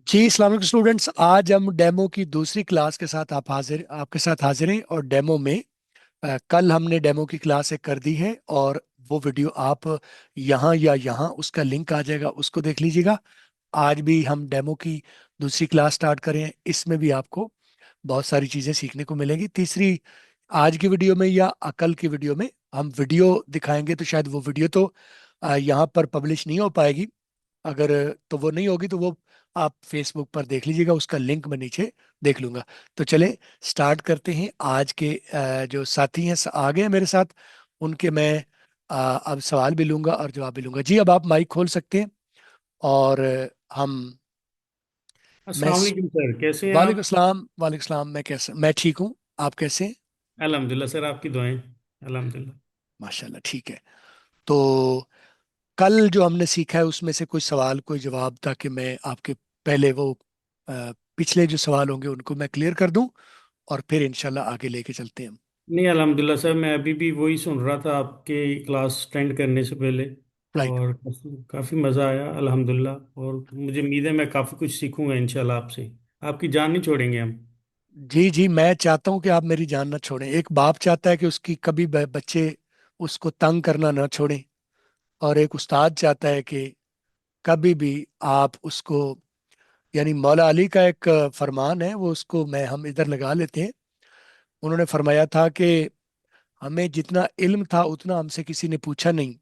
जी अस्सलाम वालेकुम स्टूडेंट्स। आज हम डेमो की दूसरी क्लास के साथ आपके साथ हाजिर हैं। और डेमो में कल हमने डेमो की क्लास एक कर दी है, और वो वीडियो आप यहाँ या यहाँ उसका लिंक आ जाएगा, उसको देख लीजिएगा। आज भी हम डेमो की दूसरी क्लास स्टार्ट करें हैं। इसमें भी आपको बहुत सारी चीज़ें सीखने को मिलेंगी। तीसरी, आज की वीडियो में या कल की वीडियो में हम वीडियो दिखाएंगे, तो शायद वो वीडियो तो यहाँ पर पब्लिश नहीं हो पाएगी। अगर तो वो नहीं होगी तो वो आप फेसबुक पर देख लीजिएगा, उसका लिंक मैं नीचे देख लूंगा। तो चले स्टार्ट करते हैं। आज के जो साथी हैं आगे हैं मेरे साथ, उनके मैं अब सवाल भी लूंगा और जवाब भी लूंगा। जी अब आप माइक खोल सकते हैं। और हम मैं अस्सलाम वालेकुम सर, कैसे हैं वालेकुम आप? सलाम, वालेकुम सलाम। मैं ठीक हूँ। आप कैसे हैं? अल्हम्दुलिल्लाह सर, आपकी दुआएं। अल्हम्दुलिल्लाह। माशाल्लाह, ठीक है। तो कल जो हमने सीखा है उसमें से कोई सवाल कोई जवाब, ताकि मैं आपके पहले वो पिछले जो सवाल होंगे उनको मैं क्लियर कर दूं, और फिर इंशाल्लाह आगे लेके चलते हैं हम। नहीं, अल्हम्दुलिल्लाह सर, मैं अभी भी वही सुन रहा था आपके क्लास अटेंड करने से पहले। राइट। और काफ़ी मज़ा आया अल्हम्दुलिल्लाह। और मुझे उम्मीद है मैं काफ़ी कुछ सीखूंगा इंशाल्लाह आपसे। आपकी जान नहीं छोड़ेंगे हम। जी जी, मैं चाहता हूं कि आप मेरी जान ना छोड़ें। एक बाप चाहता है कि उसकी कभी बच्चे उसको तंग करना ना छोड़ें, और एक उस्ताद चाहता है कि कभी भी आप उसको, यानी मौला अली का एक फरमान है, वो उसको मैं हम इधर लगा लेते हैं। उन्होंने फरमाया था कि हमें जितना इल्म था उतना हमसे किसी ने पूछा नहीं,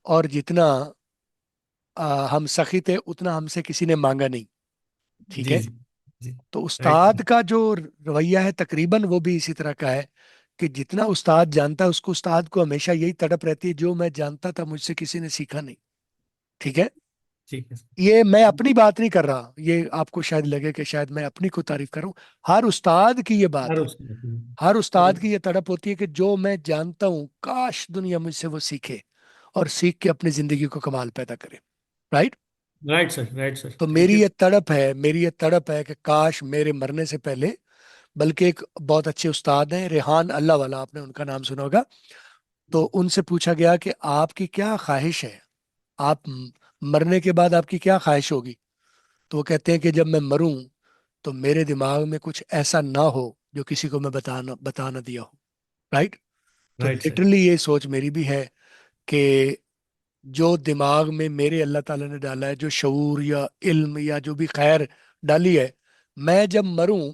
और जितना हम सखी थे उतना हमसे किसी ने मांगा नहीं। ठीक जी है। जी। जी। तो राइट उस्ताद सर। का जो रवैया है तकरीबन वो भी इसी तरह का है, कि जितना उस्ताद जानता है उसको, उस्ताद को हमेशा यही तड़प रहती है, जो मैं जानता था मुझसे किसी ने सीखा नहीं। ठीक है। ठीक है सर। ये मैं अपनी बात नहीं कर रहा, ये आपको शायद लगे कि शायद मैं अपनी को तारीफ कर रहा हूँ। हर उस्ताद की ये बात हर है। उस हर उस्ताद की ये तड़प होती है कि जो मैं जानता हूँ काश दुनिया मुझसे वो सीखे, और सीख के अपनी जिंदगी को कमाल पैदा करे। Right. Right sir, right sir, तो थैंक यू। मेरी ये तड़प है कि काश मेरे मरने से पहले, बल्कि एक बहुत अच्छे उस्ताद हैं रेहान अल्लाह वाला, आपने उनका नाम सुना होगा। तो उनसे पूछा गया कि आपकी क्या ख्वाहिश है, आप मरने के बाद आपकी क्या ख्वाहिश होगी। तो वो कहते हैं कि जब मैं मरूं तो मेरे दिमाग में कुछ ऐसा ना हो जो किसी को मैं बता ना दिया हो। राइट। तो राइट सर। लिटरली ये सोच मेरी भी है कि जो दिमाग में मेरे अल्लाह ताला ने डाला है, जो शऊर या इल्म या जो भी खैर डाली है, मैं जब मरूं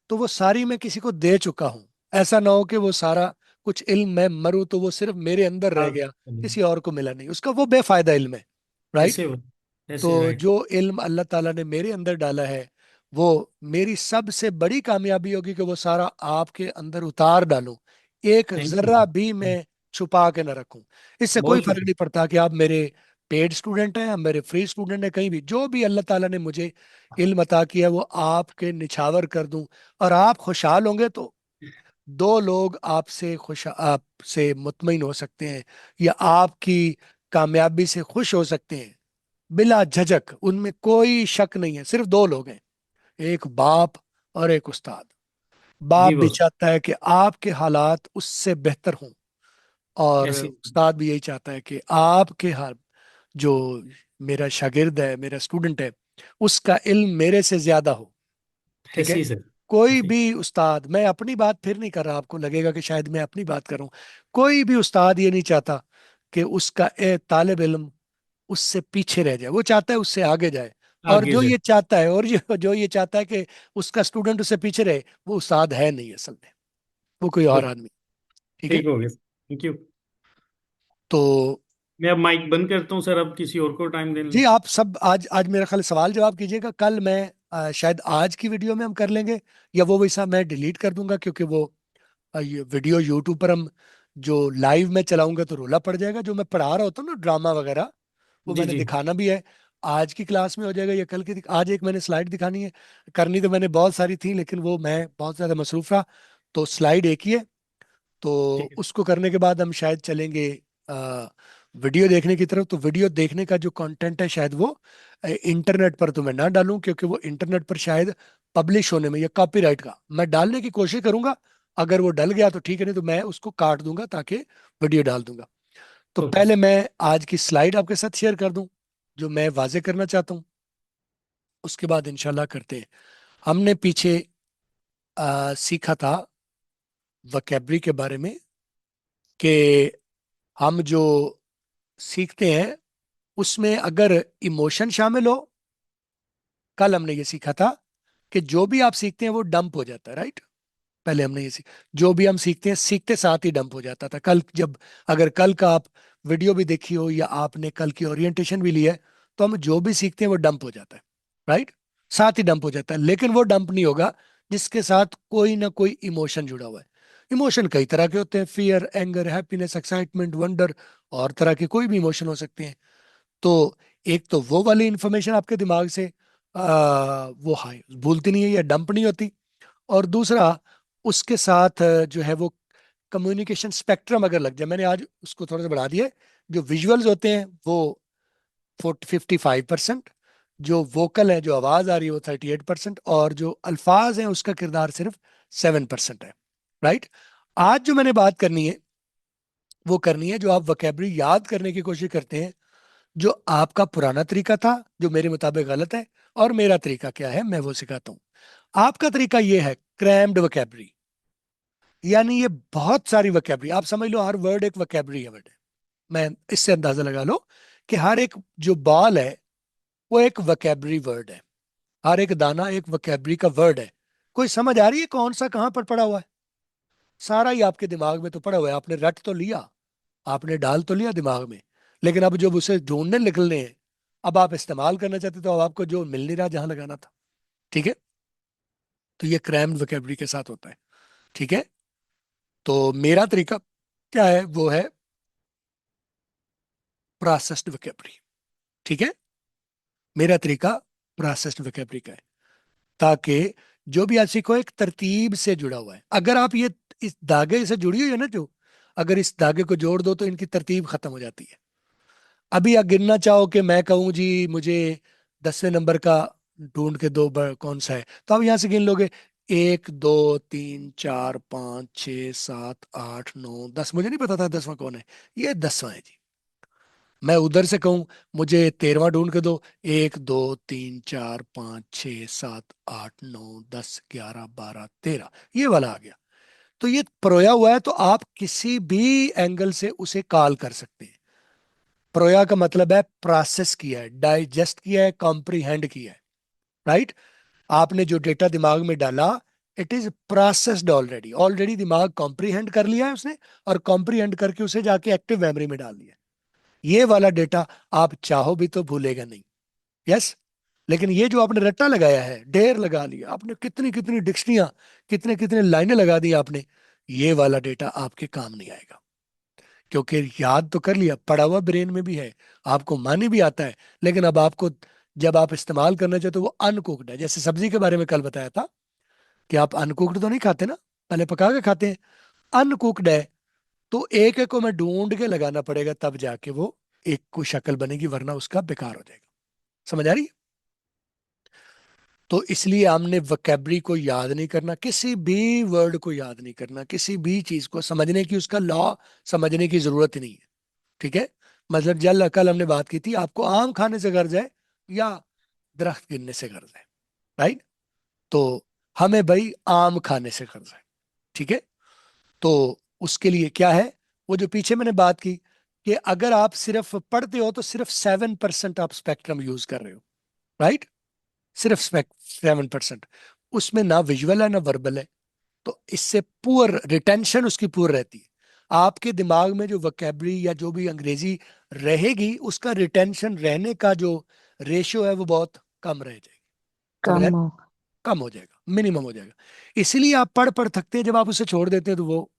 तो वो सारी मैं किसी को दे चुका हूं। ऐसा ना हो कि वो सारा कुछ इल्म मैं मरूं तो वो सिर्फ मेरे अंदर रह आप गया, किसी और को मिला नहीं, उसका वो बेफायदा इल्म है। राइट। ऐसे हो। तो ऐसे राइट। जो इल्म अल्लाह ताला ने मेरे अंदर डाला है, वो मेरी सबसे बड़ी कामयाबी होगी कि वो सारा आपके अंदर उतार डालूं। एक थैंक यू जर्रा भी सर। मैं छुपा के ना रखूं। इससे कोई बहुत फर्क शुक्रिया। नहीं पड़ता कि आप मेरे पेड स्टूडेंट हैं या मेरे फ्री स्टूडेंट हैं, कहीं भी जो भी अल्लाह ताला ने मुझे इल्म अता किया है वो आपके निछावर कर दूं। और आप खुशहाल होंगे तो दो लोग आपसे मुतमईन हो सकते हैं, या आपकी कामयाबी से खुश हो सकते हैं, बिला झिझक। उनमें कोई शक नहीं है। सिर्फ दो लोग हैं, एक बाप और एक उस्ताद। बाप जी भी बॉस। चाहता है कि आपके हालात उससे बेहतर हों, और ऐसे। उस्ताद भी यही चाहता है कि आपके हाल, जो मेरा शागिर्द है, मेरा स्टूडेंट है, उसका इल्म मेरे से ज्यादा हो। ठीक है। ऐसे ही सर। कोई ऐसे। भी उस्ताद, मैं अपनी बात फिर नहीं कर रहा, आपको लगेगा कि शायद मैं अपनी बात कर रहा हूं, कोई भी उस्ताद ये नहीं चाहता कि उसका तालिब इल्म उससे पीछे रह जाए। वो चाहता है उससे आगे जाए। और आगे जो जाए। ये चाहता है, और जो ये चाहता है कि उसका स्टूडेंट उससे पीछे रहे, वो उस्ताद है नहीं असल में, वो कोई और गुड। आदमी। ठीक है। ठीक हो गया, थैंक यू। तो मैं अब माइक बंद करता हूँ सर, अब किसी और को टाइम देने जी दो। आप सब आज आज मेरा ख्याल सवाल जवाब कीजिएगा। कल मैं शायद आज की वीडियो में हम कर लेंगे, या वो वैसा मैं डिलीट कर दूंगा, क्योंकि वो ये वीडियो यूट्यूब पर हम जो लाइव में चलाऊंगा तो रोला पड़ जाएगा। जो मैं पढ़ा रहा होता हूँ ना ड्रामा वगैरह, वो जी मैंने जी। दिखाना भी है। आज की क्लास में हो जाएगा या कल की आज एक मैंने स्लाइड दिखानी है। करनी तो मैंने बहुत सारी थी, लेकिन वो मैं बहुत ज़्यादा मसरूफ रहा। तो स्लाइड एक ही है। तो ठीक है। उसको करने के बाद हम शायद चलेंगे आ, वीडियो देखने की तरफ। तो वीडियो देखने का जो कंटेंट है शायद वो इंटरनेट पर तो मैं ना डालूं, क्योंकि वो इंटरनेट पर शायद पब्लिश होने में या कॉपीराइट का मैं डालने की कोशिश करूंगा। अगर वो डल गया तो ठीक है, नहीं तो मैं उसको काट दूंगा ताकि वीडियो डाल दूंगा। तो ओके पहले सर। मैं आज की स्लाइड आपके साथ शेयर कर दूं, जो मैं वाजे करना चाहता हूं। उसके बाद इंशाल्लाह करते हैं। हमने पीछे सीखा था वोकैबरी के बारे में कि हम जो सीखते हैं उसमें अगर इमोशन शामिल हो, कल हमने ये सीखा था कि जो भी आप सीखते हैं वो डंप हो जाता है, राइट। पहले हमने ये जो भी हम सीखते हैं सीखते साथ ही डंप हो जाता था। कल जब, अगर कल का आप वीडियो भी देखी हो या आपने कल की ओरिएंटेशन भी ली है, तो हम जो भी सीखते हैं वो डंप हो जाता है, राइट। साथ ही डंप हो जाता है। लेकिन वो डंप नहीं होगा जिसके साथ कोई ना कोई इमोशन जुड़ा हुआ है। इमोशन कई तरह के होते हैं, fear, anger, happiness, excitement, wonder, और तरह के कोई भी इमोशन हो सकते हैं। तो एक तो वो वाली इंफॉर्मेशन आपके दिमाग से वो हाई भूलती नहीं है या डंप नहीं होती। और दूसरा, उसके साथ जो है वो कम्युनिकेशन स्पेक्ट्रम अगर लग जाए, मैंने आज उसको थोड़ा सा बढ़ा दिया है। जो विजुअल्स होते हैं वो 55%, जो वोकल है, जो आवाज आ रही है, वो 38%, और जो अल्फाज हैं उसका किरदार सिर्फ 7% है, राइट। आज जो मैंने बात करनी है वो करनी है जो आप वोकैबुलरी याद करने की कोशिश करते हैं, जो आपका पुराना तरीका था जो मेरे मुताबिक गलत है, और मेरा तरीका क्या है मैं वो सिखाता हूँ। आपका तरीका ये है क्रैम्ड वोकैबुलरी, यानी ये बहुत सारी वोकैबुलरी, आप समझ लो हर वर्ड एक वोकैबुलरी है वर्ड है। मैं इससे अंदाजा लगा लो कि हर एक जो बॉल है वो एक वोकैबुलरी वर्ड है, हर एक दाना एक वोकैबुलरी का वर्ड है। कोई समझ आ रही है कौन सा कहां पर पड़ा हुआ है? सारा ही आपके दिमाग में तो पड़ा हुआ है, आपने रट तो लिया, आपने डाल तो लिया दिमाग में, लेकिन अब जब उसे ढूंढने निकलने हैं, अब आप इस्तेमाल करना चाहते तो अब आपको जो मिल नहीं रहा जहां लगाना था, ठीक है। तो ये क्रैम्ड वोकैबुलरी के साथ होता है, ठीक है। तो मेरा तरीका क्या है, वो है प्रोसेस्ड वोकैबुलरी, ठीक है। मेरा तरीका प्रोसेस्ड वोकैबुलरी का है, ताकि जो भी आप सीखो एक तरतीब से जुड़ा हुआ है। अगर आप ये इस धागे से जुड़ी हुई है ना जो, अगर इस धागे को जोड़ दो तो इनकी तरतीब खत्म हो जाती है। अभी आप गिनना चाहो कि मैं कहूं जी मुझे 10वें नंबर का ढूंढ के दो, कौन सा है, तो आप यहां से गिन लोगे 1 2 3 4 5 6 7 8 9 10, मुझे नहीं पता था 10वां कौन है, ये 10वां है जी। मैं उधर से कहूं मुझे 13वां ढूंढ के दो, 1 2 3 4 5 6 7 8 9 10 11 12 13, ये वाला आ गया। तो ये परोया हुआ है, तो आप किसी भी एंगल से उसे कॉल कर सकते हैं। प्रोया का मतलब है प्रोसेस किया है, डाइजेस्ट किया है, कॉम्प्रीहेंड किया है, राइट। आपने जो डेटा दिमाग में डाला, it is processed already, already दिमाग कॉम्प्रीहेंड कर लिया है उसने, और कॉम्प्रीहेंड करके उसे जाके एक्टिव मेमोरी में डाल दिया। ये वाला डेटा आप चाहो भी तो भूलेगा नहीं, यस। लेकिन ये जो आपने रट्टा लगाया है, ढेर लगा लिया आपने, कितनी कितनी डिक्शनरियां, कितने कितने लाइनें लगा दी आपने, ये वाला डेटा आपके काम नहीं आएगा। क्योंकि याद तो कर लिया, पढ़ा हुआ ब्रेन में भी है, आपको मानी भी आता है, लेकिन अब आपको जब आप इस्तेमाल करना चाहते हो वो अनकुक्ड है। जैसे सब्जी के बारे में कल बताया था कि आप अनकुक्ड तो नहीं खाते ना, पहले पका के खाते हैं। अनकुक्ड है तो एक एक को मैं ढूंढ के लगाना पड़ेगा, तब जाके वो एक को शक्ल बनेगी, वरना उसका बेकार हो जाएगा। समझ आ रही है? तो इसलिए हमने वोकैबुलरी को याद नहीं करना, किसी भी वर्ड को याद नहीं करना, किसी भी चीज को समझने की, उसका लॉ समझने की जरूरत ही नहीं है, ठीक है। मतलब जल कल हमने बात की थी, आपको आम खाने से गर्ज है या दरख्त गिरने से गर्ज है, राइट। तो हमें भाई आम खाने से गर्ज है, ठीक है। तो उसके लिए क्या है, वो जो पीछे मैंने बात की कि अगर आप सिर्फ पढ़ते हो तो सिर्फ 7% आप स्पेक्ट्रम यूज कर रहे हो, राइट। सिर्फ 7%, उसमें ना विजुअल है ना वर्बल है। तो इससे पुअर रिटेंशन उसकी पुअर रहती है। आपके दिमाग में जो वोकैबुलरी या जो भी अंग्रेजी रहेगी, उसका रिटेंशन रहने का जो रेशियो है वो बहुत कम रह जाएगी। समझ आया? कम हो। कम हो जाएगा, मिनिमम हो जाएगा। इसलिए आप पढ़ पढ़ थकते हैं, जब आप उसे छोड़ देते हैं तो वो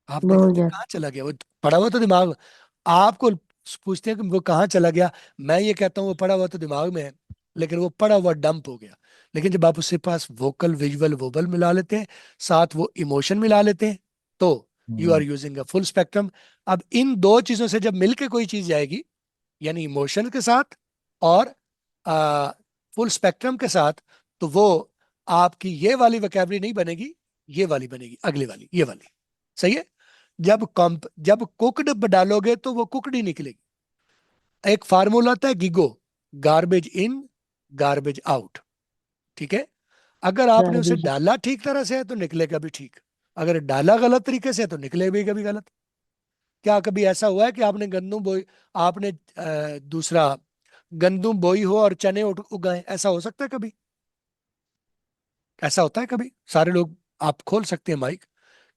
आप भूल निकलते जाते। कहाँ चला गया वो, पढ़ा हुआ तो दिमाग, आपको पूछते हैं कि वो कहाँ चला गया, मैं ये कहता हूँ वो पढ़ा हुआ तो दिमाग में है, लेकिन वो पढ़ा हुआ डंप हो गया। लेकिन जब आप उसके पास वोकल, विजुअल, वोबल मिला लेते हैं, साथ वो इमोशन मिला लेते हैं, तो you are using a full spectrum. अब इन दो चीजों से जब मिलके कोई चीज जाएगी, यानी इमोशन के साथ और फुल स्पेक्ट्रम के साथ, तो वो आपकी ये वाली वोकैबुलरी नहीं बनेगी, ये वाली बनेगी, अगली वाली, ये वाली। सही है। जब कुकड डालोगे तो वो कुकड ही निकलेगी। एक फार्मूला था गिगो, गार्बेज इन, गार्बेज आउट। ठीक है। अगर आपने उसे गार्बेज। डाला ठीक तरह से है तो निकलेगा भी ठीक, अगर डाला गलत तरीके से है तो निकलेगा भी कभी गलत। क्या कभी ऐसा हुआ है कि आपने गंदम बोई, आपने दूसरा गंदम बोई हो और चने उगाए, ऐसा हो सकता है कभी? ऐसा होता है कभी? सारे लोग, आप खोल सकते हैं माइक।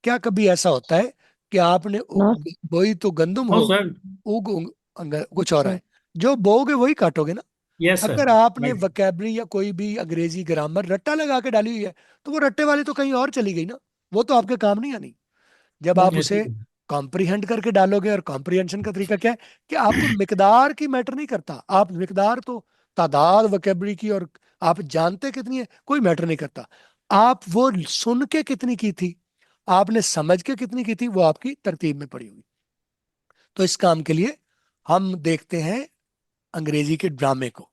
क्या कभी ऐसा होता है कि आपने नो। बोई तो गंदम नो हो, सर। कुछ और है? जो बोओगे वही काटोगे ना। Yes sir. अगर आपने राइट। वोकैबलरी या कोई भी अंग्रेजी ग्रामर रट्टा लगा के डाली हुई है, तो वो रट्टे वाली तो कहीं और चली गई ना, वो तो आपके काम नहीं आनी। जब आप ऐसे उसे ही। कॉम्प्रिहेंड करके डालोगे, और कॉम्प्रिहेंशन का तरीका क्या है कि आपको मिकदार की मैटर नहीं करता, आप मिकदार तो तादाद वोकैबलरी की, और आप जानते कितनी है कोई मैटर नहीं करता, आप वो सुन के कितनी की थी, आपने समझ के कितनी की थी, वो आपकी तरतीब में पड़ी हुई। तो इस काम के लिए हम देखते हैं अंग्रेजी के ड्रामे को।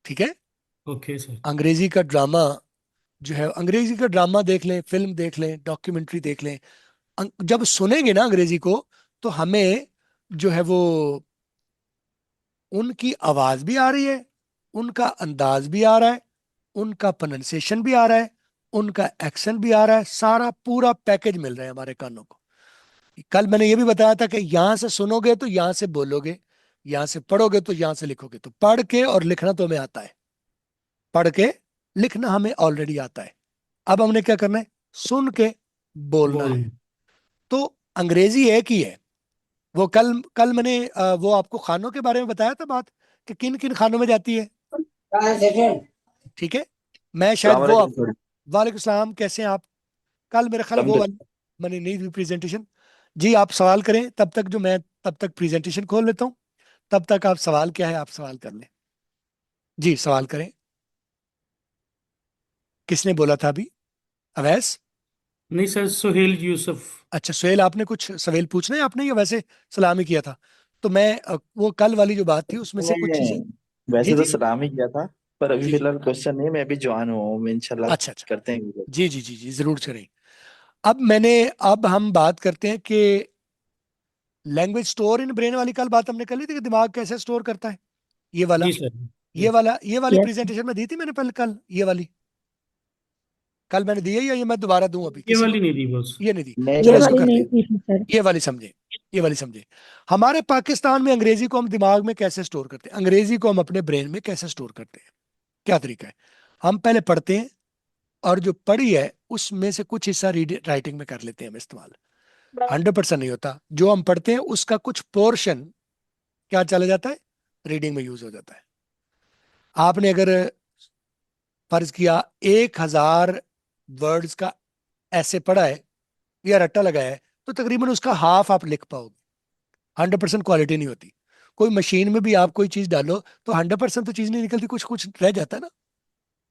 ठीक है। Okay sir. अंग्रेजी का ड्रामा जो है, अंग्रेजी का ड्रामा देख लें, फिल्म देख लें, डॉक्यूमेंट्री देख लें। जब सुनेंगे ना अंग्रेजी को, तो हमें जो है वो उनकी आवाज भी आ रही है, उनका अंदाज भी आ रहा है, उनका प्रोनाउंसिएशन भी आ रहा है, उनका एक्सेंट भी आ रहा है, सारा पूरा पैकेज मिल रहा है हमारे कानों को। कल मैंने ये भी बताया था कि यहां से सुनोगे तो यहां से बोलोगे, यहां से पढ़ोगे तो यहां से लिखोगे। तो पढ़ के और लिखना तो हमें आता है, पढ़ के लिखना हमें ऑलरेडी आता है। अब हमने क्या करना है? सुन के बोलना बोल। है। तो अंग्रेजी एक ही है। वो कल कल मैंने वो आपको खानों के बारे में बताया था बात, कि किन किन खानों में जाती है। ठीक है। मैं शायद वो सलामकुम सर। वालेकुम सलाम, कैसे हैं आप? कल मेरा ख्याल वो अलहमदुलिल्लाह। वाली मैंने नहीं दी प्रेजेंटेशन। जी आप सवाल करें तब तक, जो मैं तब तक प्रेजेंटेशन खोल लेता हूँ। तब तक आप सवाल क्या है आप सवाल कर लें। जी सवाल करें। किसने बोला था अभी? अवैस? नहीं सर, सुहेल यूसुफ। अच्छा सुहेल, आपने कुछ सवाल पूछना है आपने, या वैसे सलाम ही किया था? तो मैं वो कल वाली जो बात थी उसमें से कुछ मैंने चीजें। जी वैसे तो जी सलाम ही किया था, पर अभी जी जी। फिलहाल क्वेश्चन नहीं है। मैं अभी जॉइन हुआ हूँ, इंशाल्लाह अच्छा अच्छा। करते हैं। जी जी जी जी जरूर करें। अब मैंने, अब हम बात करते हैं कि लैंग्वेज स्टोर इन ब्रेन वाली कल बात हमने कर ली थी कि दिमाग कैसे स्टोर करता है। ये वाला, जी सर। ये यस। वाला, ये वाली यस। प्रेजेंटेशन में दी थी मैंने पहले कल, ये वाली कल मैंने दी है, या ये मैं दोबारा दूं अभी ये किसी को? वाली नहीं दी बस। ये नहीं दी। नहीं चलो ये सर। इसको वाली करते नहीं हैं। थी सर। ये वाली समझे, ये वाली समझे। हमारे पाकिस्तान में अंग्रेजी को हम दिमाग में कैसे स्टोर करते हैं, अंग्रेजी को हम अपने ब्रेन में कैसे स्टोर करते हैं? क्या तरीका है? हम पहले पढ़ते हैं, और जो पढ़ी है उसमें से कुछ हिस्सा रीडिंग राइटिंग में कर लेते हैं हम इस्तेमाल। 100% नहीं होता, जो हम पढ़ते हैं उसका कुछ पोर्शन क्या चला जाता है, रीडिंग में यूज हो जाता है। आपने अगर फर्ज किया 1,000 वर्ड्स का ऐसे पढ़ा है या रट्टा लगाया है, तो तकरीबन उसका हाफ आप लिख पाओगे। 100% क्वालिटी नहीं होती। कोई मशीन में भी आप कोई चीज डालो तो 100% तो चीज नहीं निकलती, कुछ कुछ रह जाता है ना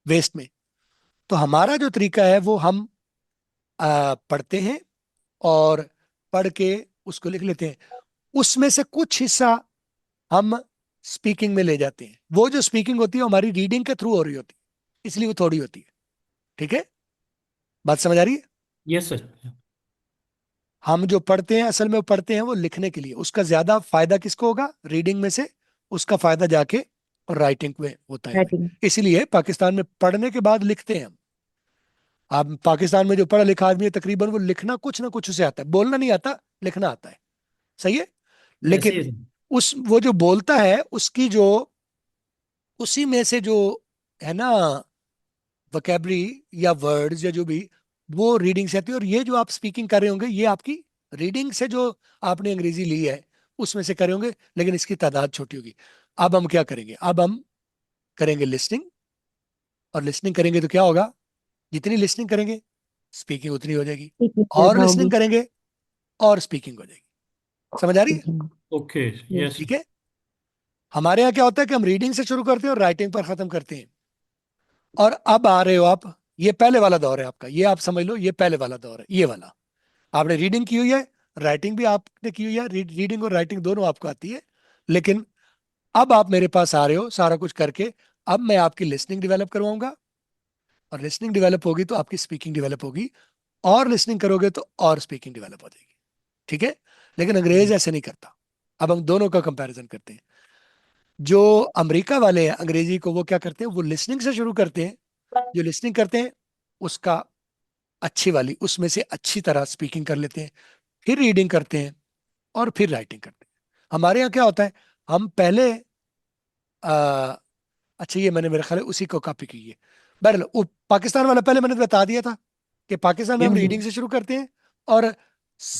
वेस्ट में। तो हमारा जो तरीका है वो हम पढ़ते हैं, और पढ़ के उसको लिख लेते हैं। उसमें से कुछ हिस्सा हम स्पीकिंग में ले जाते हैं। वो जो स्पीकिंग होती है वो हमारी रीडिंग के थ्रू हो रही होती है, इसलिए वो थोड़ी होती है। ठीक है, बात समझ आ रही है? Yes sir. हम जो पढ़ते हैं असल में वो पढ़ते हैं वो लिखने के लिए, उसका ज्यादा फायदा किसको होगा रीडिंग में से? उसका फायदा जाके राइटिंग में होता है हमें। राइटिंग। इसीलिए पाकिस्तान में पढ़ने के बाद लिखते हैं हम। आप पाकिस्तान में जो पढ़ा लिखा आदमी है तकरीबन वो लिखना कुछ ना कुछ उसे आता है, बोलना नहीं आता, लिखना आता है। सही है। ऐसे ही लेकिन है सर। उस वो जो बोलता है उसकी जो, उसी में से जो है ना वोकेबलरी या वर्ड्स या जो भी, वो रीडिंग से आती है। और ये जो आप स्पीकिंग कर रहे होंगे ये आपकी रीडिंग से जो आपने अंग्रेजी ली है उसमें से करे होंगे, लेकिन इसकी तादाद छोटी होगी। अब हम क्या करेंगे? अब हम करेंगे लिसनिंग, और लिसनिंग करेंगे तो क्या होगा? जितनी लिसनिंग करेंगे स्पीकिंग उतनी हो जाएगी, स्पीकिंग और ज्यादा लिसनिंग होगी। करेंगे और स्पीकिंग हो जाएगी। समझ आ रही है? स्पीकिंग। ओके। यस। यस। ठीक है। हमारे यहाँ क्या होता है कि हम रीडिंग से शुरू करते हैं और राइटिंग पर खत्म करते हैं। और अब आ रहे हो आप, ये पहले वाला दौर है आपका, ये आप समझ लो ये पहले वाला दौर है, ये वाला। आपने रीडिंग की हुई है, राइटिंग भी आपने की हुई है, रीडिंग और राइटिंग दोनों आपको आती है। लेकिन अब आप मेरे पास आ रहे हो सारा कुछ करके, अब मैं आपकी लिसनिंग डेवलप करवाऊंगा, और लिसनिंग डेवलप होगी तो आपकी स्पीकिंग डेवलप होगी, और लिसनिंग करोगे तो और स्पीकिंग डेवलप हो जाएगी। ठीक है। लेकिन अंग्रेज ऐसे नहीं करता। अब हम दोनों का कंपैरिजन करते हैं। जो अमेरिका वाले हैं अंग्रेजी को वो क्या करते हैं, वो लिसनिंग से शुरू करते हैं। जो लिसनिंग करते हैं उसका अच्छी वाली उसमें से अच्छी तरह स्पीकिंग कर लेते हैं, फिर रीडिंग करते हैं और फिर राइटिंग करते हैं। हमारे यहाँ क्या होता है, हम पहले आ, अच्छा ये मैंने मेरे ख्याल है उसी को कॉपी की है। बहरहाल पाकिस्तान वाला पहले मैंने बता दिया था कि पाकिस्तान में हम यस रीडिंग से शुरू करते हैं और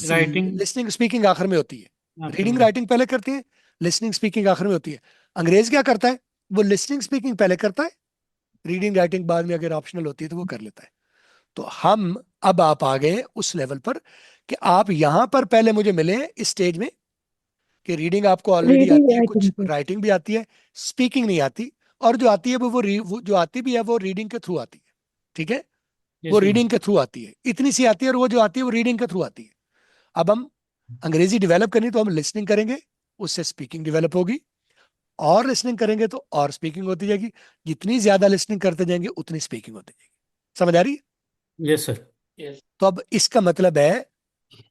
राइटिंग लिसनिंग स्पीकिंग आखिर में होती है। आखिर रीडिंग में। राइटिंग पहले करते हैं, लिसनिंग स्पीकिंग आखिर में होती है। अंग्रेज क्या करता है, वो लिसनिंग स्पीकिंग पहले करता है, रीडिंग राइटिंग बाद में अगर ऑप्शनल होती है तो वो कर लेता है। तो हम अब आप आ गए उस लेवल पर कि आप यहां पर पहले मुझे मिले इस स्टेज में कि रीडिंग आपको ऑलरेडी रीडिंग आती है, कुछ राइटिंग से। राइटिंग भी आती है, स्पीकिंग नहीं आती। और जो आती है वो जो आती भी है वो रीडिंग के थ्रू आती है। ठीक है, वो यस सर। रीडिंग के थ्रू आती है, इतनी सी आती है, और वो जो आती है वो रीडिंग के थ्रू आती है। अब हम अंग्रेजी डेवलप करनी तो हम लिसनिंग करेंगे, उससे स्पीकिंग डेवलप होगी, और लिसनिंग करेंगे तो और स्पीकिंग होती जाएगी। जितनी ज्यादा लिसनिंग करते जाएंगे उतनी स्पीकिंग होती जाएगी। समझ आ रही है? Yes sir. तो अब इसका मतलब है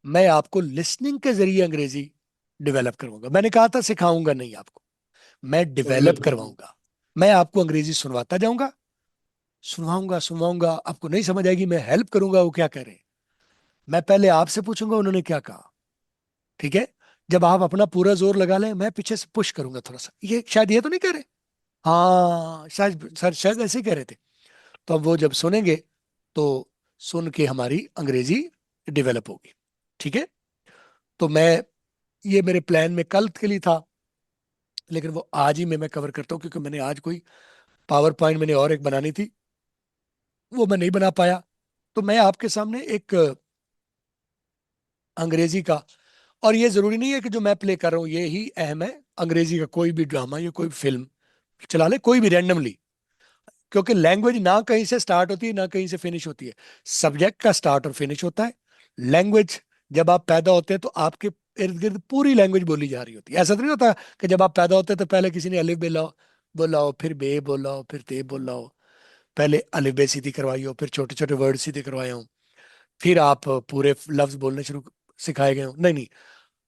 मैं आपको लिसनिंग के जरिए अंग्रेजी डेवलप करवाऊंगा। मैंने कहा था सिखाऊंगा नहीं आपको, मैं डेवलप डेवलप। करवाऊंगा। मैं आपको अंग्रेजी सुनवाता जाऊंगा, सुनवाऊंगा सुनवाऊंगा, आपको नहीं समझ आएगी, मैं हेल्प करूंगा वो क्या कह रहे हैं। मैं पहले आपसे पूछूंगा उन्होंने क्या कहा। ठीक है, जब आप अपना पूरा जोर लगा लें मैं पीछे से पुश करूंगा थोड़ा सा, ये शायद ये तो नहीं कह रहे, हाँ शायद सर शायद ऐसे ही कह रहे थे। तो अब वो जब सुनेंगे तो सुन के हमारी अंग्रेजी डेवलप होगी। ठीक है, तो मैं ये मेरे प्लान में कल के लिए था, लेकिन वो आज ही मैं कवर करता हूँ क्योंकि मैंने आज कोई पावर पॉइंट मैंने और एक बनानी थी, वो मैं नहीं बना पाया। तो मैं आपके सामने एक अंग्रेजी का, और ये जरूरी नहीं है कि जो मैं प्ले कर रहा हूँ ये ही अहम है, अंग्रेजी का कोई भी ड्रामा या कोई फिल्म चला ले, कोई भी रैंडमली। क्योंकि लैंग्वेज ना कहीं से स्टार्ट होती है ना कहीं से फिनिश होती है, सब्जेक्ट का स्टार्ट और फिनिश होता है। लैंग्वेज जब आप पैदा होते हैं तो आपके इर्द गिर्द पूरी लैंग्वेज बोली जा रही होती है। ऐसा तो नहीं होता कि जब आप पैदा होते हैं तो पहले किसी ने अलिफ बोला बोला हो, फिर बे बोला हो, फिर ते बोला हो, पहले अलिफ बे सीधी करवाई हो, फिर छोटे छोटे वर्ड सीधे करवाए हो, फिर आप पूरे लफ्ज बोलने शुरू सिखाए गए हो। नहीं नहीं,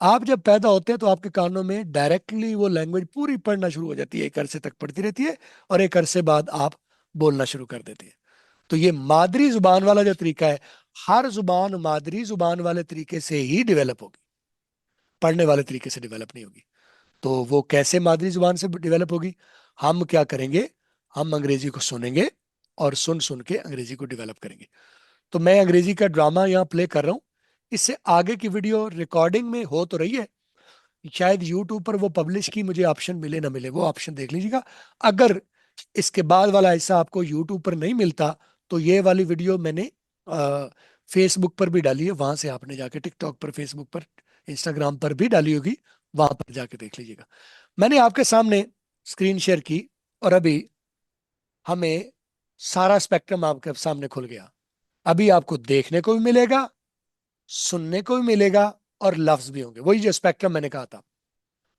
आप जब पैदा होते हैं तो आपके कानों में डायरेक्टली वो लैंग्वेज पूरी पढ़ना शुरू हो जाती है, एक अरसे तक पढ़ती रहती है, और एक अरसे बाद आप बोलना शुरू कर देते हैं। तो ये मादरी जुबान वाला जो तरीका है, हर जुबान मादरी जुबान वाले तरीके से ही डेवलप होगी, पढ़ने वाले तरीके से डेवलप नहीं होगी। तो वो कैसे मादरी जुबान से डेवलप होगी, हम क्या करेंगे, हम अंग्रेजी को सुनेंगे और सुन सुन के अंग्रेजी को डेवलप करेंगे। तो मैं अंग्रेजी का ड्रामा यहाँ प्ले कर रहा हूँ, इससे आगे की वीडियो रिकॉर्डिंग में हो तो रही है, शायद यूट्यूब पर वो पब्लिश की मुझे ऑप्शन मिले ना मिले, वो ऑप्शन देख लीजिएगा। अगर इसके बाद वाला हिस्सा आपको यूट्यूब पर नहीं मिलता तो ये वाली वीडियो मैंने फेसबुक पर भी डाली है, वहां से आपने जाके टिकटॉक पर, फेसबुक पर, इंस्टाग्राम पर भी डाली होगी, वहां पर जाके देख लीजिएगा। मैंने आपके सामने स्क्रीन शेयर की और अभी हमें सारा स्पेक्ट्रम आपके सामने खुल गया। अभी आपको देखने को भी मिलेगा, सुनने को भी मिलेगा, और लफ्ज भी होंगे, वही जो स्पेक्ट्रम मैंने कहा था।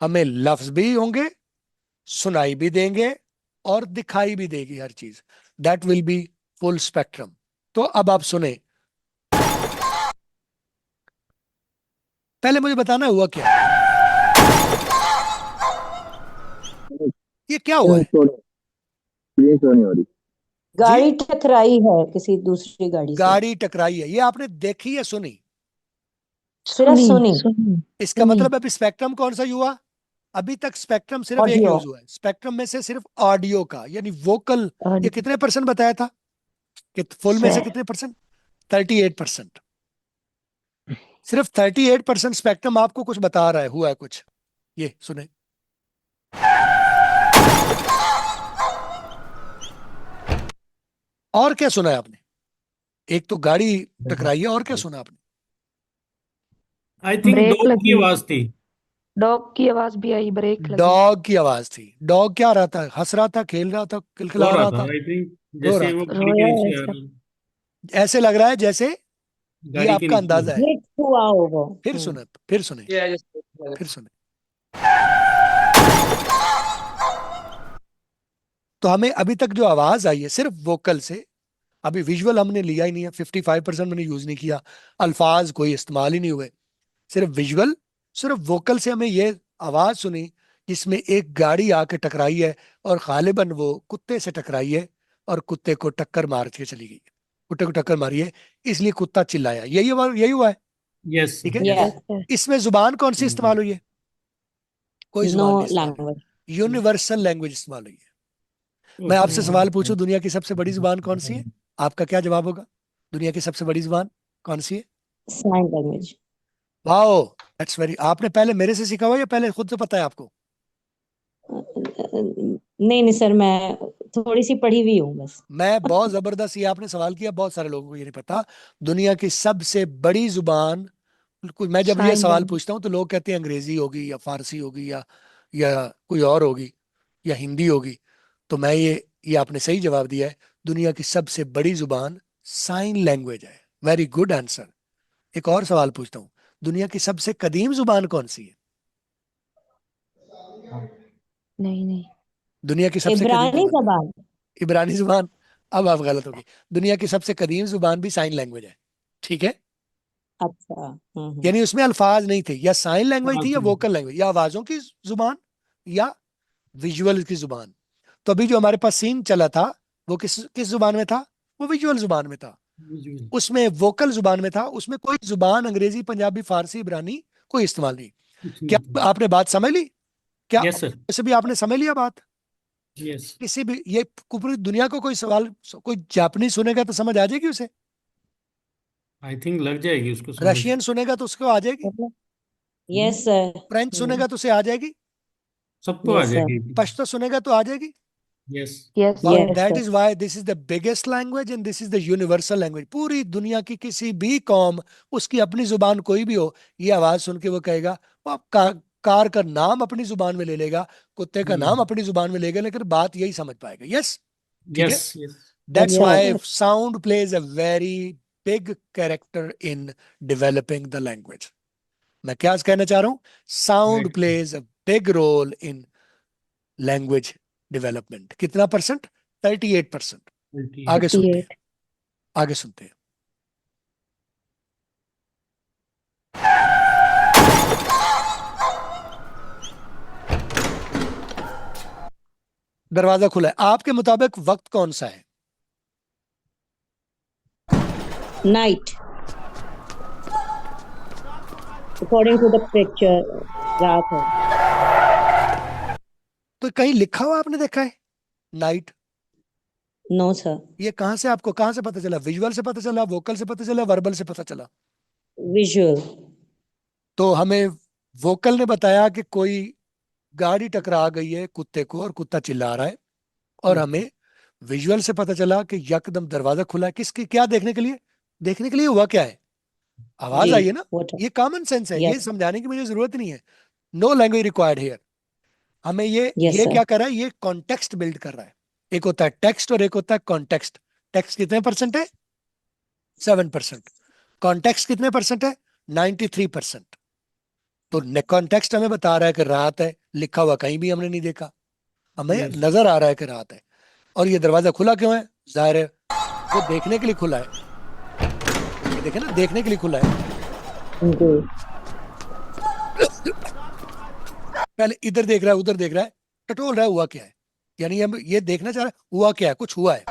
हमें लफ्ज भी होंगे, सुनाई भी देंगे, और दिखाई भी देगी हर चीज। That will be full spectrum. तो अब आप सुने, पहले मुझे बताना हुआ क्या, ये क्या हुआ स्क्रीन है। शो स्क्रीन शो नहीं हो रही। जी, गाड़ी टकराई है किसी दूसरी गाड़ी से। गाड़ी टकराई है, ये आपने देखी या सुनी? सिर्फ सुनी। सुनी इसका सुनी। मतलब अभी स्पेक्ट्रम कौन सा हुआ? अभी तक स्पेक्ट्रम सिर्फ एक ऑडियो। यूज हुआ है, स्पेक्ट्रम में से सिर्फ ऑडियो का यानी वोकल। और ये कितने परसेंट बताया था कि फुल में से से कितने परसेंट? 38%। सिर्फ 38% स्पेक्ट्रम आपको कुछ बता रहा है, हुआ है कुछ। ये सुने, और क्या सुना है आपने? एक तो गाड़ी टकराई है, और क्या सुना आपने? आई थिंक ब्रेक डॉग की लगी। आवाज थी। डॉग की आवाज भी आई, ब्रेक लगी। डॉग की आवाज थी। डॉग क्या रहा था, हंस रहा था, खेल रहा था, रो किलकिला रहा रहा था था, आई थिंक, रो जैसे रहा वो था। गाड़ी के रोया नीचे आ ऐसा। रहा। ऐसे लग रहा है जैसे, ये गाड़ी के आपका नीचे। अंदाजा है। हिट हुआ हो वो। फिर सुने, फिर सुने, फिर सुने। तो हमें अभी तक जो आवाज आई है सिर्फ वोकल से, अभी विजुअल हमने लिया ही नहीं है, 55% मैंने यूज नहीं किया, अल्फाज कोई इस्तेमाल ही नहीं हुए, सिर्फ विजुअल, सिर्फ वोकल से हमें ये आवाज सुनी जिसमें एक गाड़ी आके टकराई है और गालिबन वो कुत्ते से टकराई है और कुत्ते को टक्कर मार के चली गई, कुत्ते को टक्कर मारी है, इसलिए कुत्ता चिल्लाया। यही हुआ है। यस ठीक है। Yeah. Yes sir. इसमें जुबान कौन सी इस्तेमाल हुई है? कोई No जुबान नहीं इस्तेमाल हुई, language. यूनिवर्सल लैंग्वेज इस्तेमाल हुई है। मैं आपसे सवाल पूछूं, दुनिया की सबसे बड़ी जुबान कौन सी है? आपका क्या जवाब होगा? दुनिया की सबसे बड़ी जुबान कौन सी है? Sign language. Wow, that's very. आपने पहले मेरे से सीखा हुआ या पहले खुद से पता है आपको? नहीं सर, मैं थोड़ी सी पढ़ी हुई हूँ बस। मैं बहुत जबरदस्त, ये आपने सवाल किया, बहुत सारे लोगों को ये नहीं पता। दुनिया की सबसे बड़ी जुबान, मैं जब ये साइन सवाल लैंग्वेज। पूछता हूँ तो लोग कहते हैं अंग्रेजी होगी या फारसी होगी या कोई और होगी या हिंदी होगी। तो मैं ये आपने सही जवाब दिया है। दुनिया की सबसे बड़ी जुबान साइन लैंग्वेज है। Very good answer. एक और सवाल पूछता हूँ, दुनिया की सबसे कदीम जुबान कौन सी है? नहीं नहीं। दुनिया की सबसे कदीम इब्रानी जुबान, जबान। इब्रानी जुबान। अब आप गलत होगी। दुनिया की सबसे कदीम जुबान भी साइन लैंग्वेज है। ठीक है। अच्छा। यानी उसमें अल्फाज नहीं थे, या साइन लैंग्वेज थी या हाँ, वोकल लैंग्वेज, या आवाजों की जुबान या विजुअल की जुबान। तो अभी जो हमारे पास सीन चला था वो किस किस जुबान में था? वो विजुअल जुबान में था। visual। उसमें वोकल जुबान में था, उसमें कोई जुबान अंग्रेजी पंजाबी फारसी इब्रानी कोई इस्तेमाल नहीं। कुछ क्या नहीं। आपने बात समझ ली? क्या यस सर। वैसे भी आपने समझ लिया बात? यस। किसी भी ये पूरी दुनिया को कोई सवाल, कोई जापानी सुनेगा तो समझ आ जाएगी उसे, आई थिंक लग जाएगी उसको समझ। रशियन सुनेगा तो उसको आ जाएगी, यस सर। फ्रेंच सुनेगा तो उसे आ जाएगी, सबको आ यस सर। जाएगी। पश्तो सुनेगा तो आ जाएगी। Yes. Yes Yes, that sir. Is why this is the biggest language and this is the universal language. पूरी दुनिया की किसी भी कौम, उसकी अपनी जुबान कोई भी हो, ये आवाज सुन के वो कहेगा, वो आप कार का नाम अपनी जुबान में ले लेगा, कुत्ते का नाम अपनी जुबान में लेगा, लेकिन बात यही समझ पाएगा। यस। ठीक है। यस। यस। दैट्स अच्छा why sir. Sound plays a very big character in developing the language. मैं क्या कहना चाह रहा हूं? Sound right. Plays a big role in language development. कितना परसेंट? 38%। आगे सुनते हैं, 38। आगे सुनते हैं। दरवाजा खुला है। आपके मुताबिक वक्त कौन सा है? Night. According to the picture, रात है। तो कहीं लिखा हुआ आपने देखा है नाइट? No sir. ये कहां से, आपको कहां से पता चला? विजुअल से पता चला, वोकल से पता चला, वर्बल से पता चला? Visual. तो हमें वोकल ने बताया कि कोई गाड़ी टकरा गई है कुत्ते को और कुत्ता चिल्ला रहा है, और हमें विजुअल से पता चला कि यकदम दरवाजा खुला है। किसकी, क्या देखने के लिए? देखने के लिए हुआ क्या है? आवाज जी। आई है ना। What? ये कॉमन सेंस है, ये Yes. समझाने की मुझे जरूरत नहीं है। No language required here. हमें Yes ये sir. क्या कर रहा है? ये कॉन्टेक्स्ट बिल्ड कर रहा है। एक होता है टेक्स्ट और एक होता है कॉन्टेक्स्ट। टेक्स्ट कितने परसेंट है? 7%। कॉन्टेक्स्ट कितने परसेंट है? 93%। तो कॉन्टेक्स्ट हमें बता रहा है कि रात है, लिखा हुआ कहीं भी हमने नहीं देखा, हमें Yes. नजर आ रहा है कि रात है। और ये दरवाजा खुला क्यों है? जाहिर है वो देखने के लिए खुला है। ये देखे ना, देखने के लिए खुला है। जी। पहले इधर देख रहा है, उधर देख रहा है, टटोल रहा है, हुआ क्या है? यानी हम ये देखना चाह रहे हैं हुआ क्या है, कुछ हुआ है।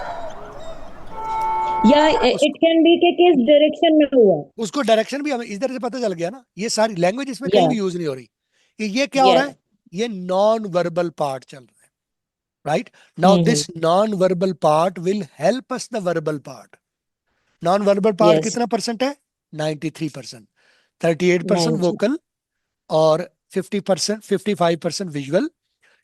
या it can be कि किस डायरेक्शन में हुआ। उसको डायरेक्शन भी हमें इधर से पता चल गया ना। ये सारी लैंग्वेज इसमें कहीं Yeah. भी यूज नहीं हो रही। ये क्या हो रहा Yeah. है? ये नॉन वर्बल पार्ट चल रहा है। Right now this non verbal part will help us the verbal part. Non verbal part Yes. कितना परसेंट है? 93%। 38% 90. वोकल और 50%, 55% विजुअल।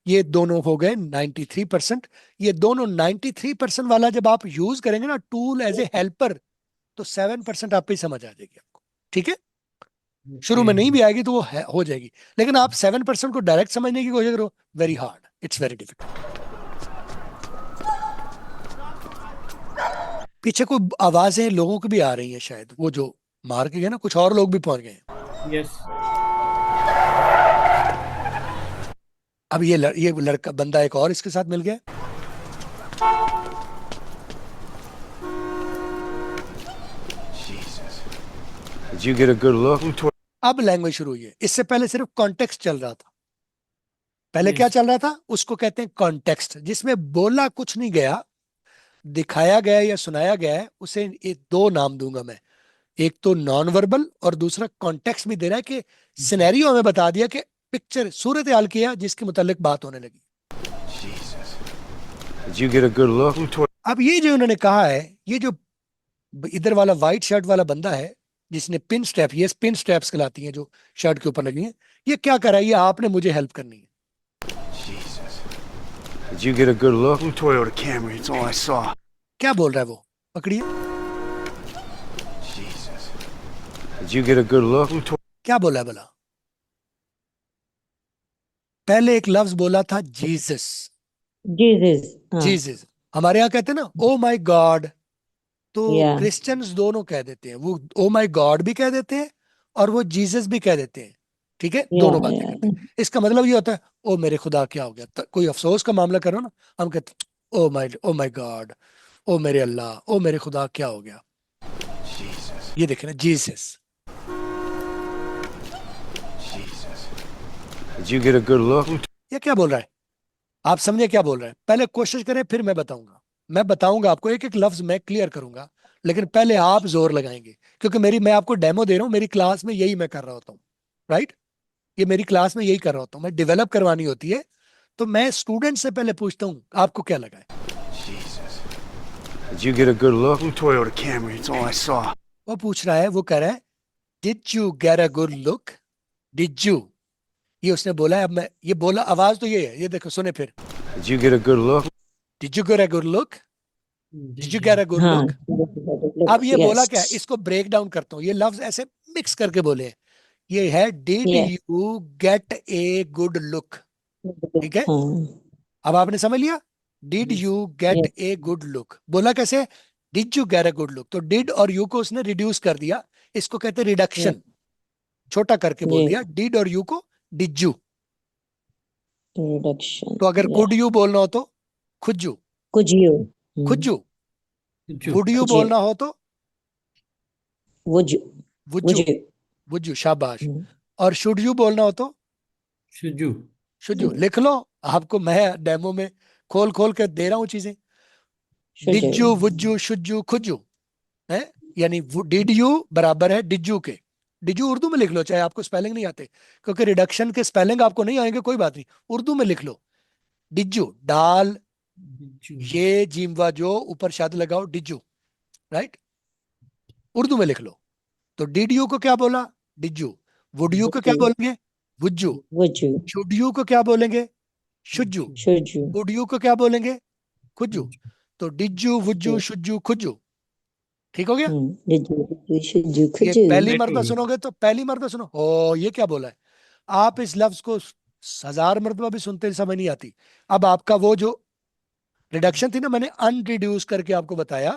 ये दोनों हो गए 93%। ये दोनों 93% वाला जब आप यूज करेंगे ना टूल एज ए हेल्पर, तो 7% आप पे समझ आ जाएगी आपको। ठीक है। शुरू में नहीं भी आएगी तो वो हो जाएगी, लेकिन आप 7% को डायरेक्ट समझने की कोशिश करो, very hard, it's very difficult. पीछे कोई आवाजें लोगों की भी आ रही हैं, शायद वो जो मार के गए ना, कुछ और लोग भी पहुंच गए हैं। यस। अब ये लड़का बंदा एक और इसके साथ मिल गया। Did you get a good look? अब लैंग्वेज शुरू हुई है, इससे पहले सिर्फ कॉन्टेक्स्ट चल रहा था। पहले क्या Yes. चल रहा था, उसको कहते हैं कॉन्टेक्स्ट, जिसमें बोला कुछ नहीं गया, दिखाया गया या सुनाया गया है, उसे ये दो नाम दूंगा मैं। एक तो नॉन वर्बल और दूसरा कॉन्टेक्स्ट भी दे रहा है कि सिनेरियो हमें बता दिया कि पिक्चर सूरत हाल किया जिसके मुतालिक बात होने लगी। Did you get a good look? अब ये जो उन्होंने कहा है, ये जो इधर वाला व्हाइट शर्ट वाला बंदा है जिसने पिन स्ट्रैप, ये पिन स्ट्रैप्स कहलाती हैं जो शर्ट के ऊपर लगी हैं, ये क्या कर रहा है, ये आपने मुझे हेल्प करनी है। Did you get a good look? Toyota Camry, it's all I saw. क्या बोल रहा है वो, पकड़िए। Did you get a good look? क्या बोला है भला? पहले एक लफ्ज बोला था जीसस, Jesus. हाँ. जीसस। हमारे यहाँ कहते हैं ना ओ माय गॉड, तो Yeah. क्रिश्चियंस दोनों कह देते हैं, वो ओ माय गॉड भी कह देते हैं और वो जीसस भी कह देते हैं, ठीक है, दोनों बातें yeah. करते हैं। इसका मतलब ये होता है ओ मेरे खुदा क्या हो गया, कोई अफसोस का मामला करो ना, हम कहते ओ माय गॉड, ओ मेरे अल्लाह, ओ मेरे खुदा क्या हो गया। ये देखे ना, Jesus. Did you get a good look? ये क्या बोल रहा है, आप समझे क्या बोल रहा है? पहले कोशिश करें, फिर मैं बताऊंगा आपको, एक एक लफ्ज मैं क्लियर करूंगा, लेकिन पहले आप जोर लगाएंगे, क्योंकि मैं आपको डेमो दे रहा हूं, मेरी क्लास में यही मैं कर रहा होता हूँ, राइट? ये मेरी क्लास में यही कर रहा होता हूँ, मैं डेवलप करवानी होती है, तो मैं स्टूडेंट से पहले पूछता हूँ आपको क्या लगा है। Did you get a good look? Toyota Camry, it's all I saw. वो पूछ रहा है, वो कह रहा है did you get a good look, did you, ये उसने बोला है। अब मैं ये बोला, आवाज तो ये है, ये देखो सुने फिर, Did you get a good look? Did you get a good look, did you get a good हाँ. लुक। अब ये बोला Yes. क्या है, इसको ब्रेक डाउन करता हूँ, ये लफ्ज ऐसे मिक्स करके बोले हैं। ये है did Yes. You get a good look, ठीक है। हाँ. अब आपने समझ लिया, did you gate a good look बोला कैसे, did you get a good look, तो डिड और यू को उसने रिड्यूस कर दिया, इसको कहते हैं रिडक्शन, छोटा करके बोल Yes. दिया, डिड और यू को डिड यू। Reduction. तो अगर Yeah. कुड यू बोलना हो तो खुजू, Could you? खुजू। Ju- would you Could you? बोलना हो तो Would you? Would वुजू, you? वुजू, शाबाश। हम्म. और शुड यू बोलना हो तो Shuju. शुजू। लिख लो, आपको मैं डेमो में खोल खोल के दे रहा हूँ चीजें। Should did you? यू, वुजू, शुजू, खुजू है, यानी डिड यू बराबर है डिड यू के। डिड यू उर्दू में लिख लो, चाहे आपको स्पेलिंग नहीं आते, क्योंकि रिडक्शन के स्पेलिंग आपको नहीं आएंगे, कोई बात नहीं, उर्दू में लिख लो। डिजू, डाल Ju. ये जीमवा जो, ऊपर शद लगाओ, डिजू, राइट, उर्दू में लिख लो। तो डिड यू को क्या बोला, डिजू। वुड यू को क्या बोलेंगे, वुजू। Would you? शुड यू को क्या बोलेंगे, शुजू। Should you? वुड यू को क्या बोलेंगे, खुजू। तो डिजू, वुजू, शुजू, खुजू, ठीक हो गया। Did you? Should you? Could ये you? पहली Very मर्तबा good. सुनोगे तो पहली मर्तबा सुनो, ओ ये क्या बोला है, आप इस लफ्ज को 1000 मर्तबा भी सुनते समझ नहीं आती। अब आपका वो जो रिडक्शन थी ना, मैंने अनरिड्यूस करके आपको बताया।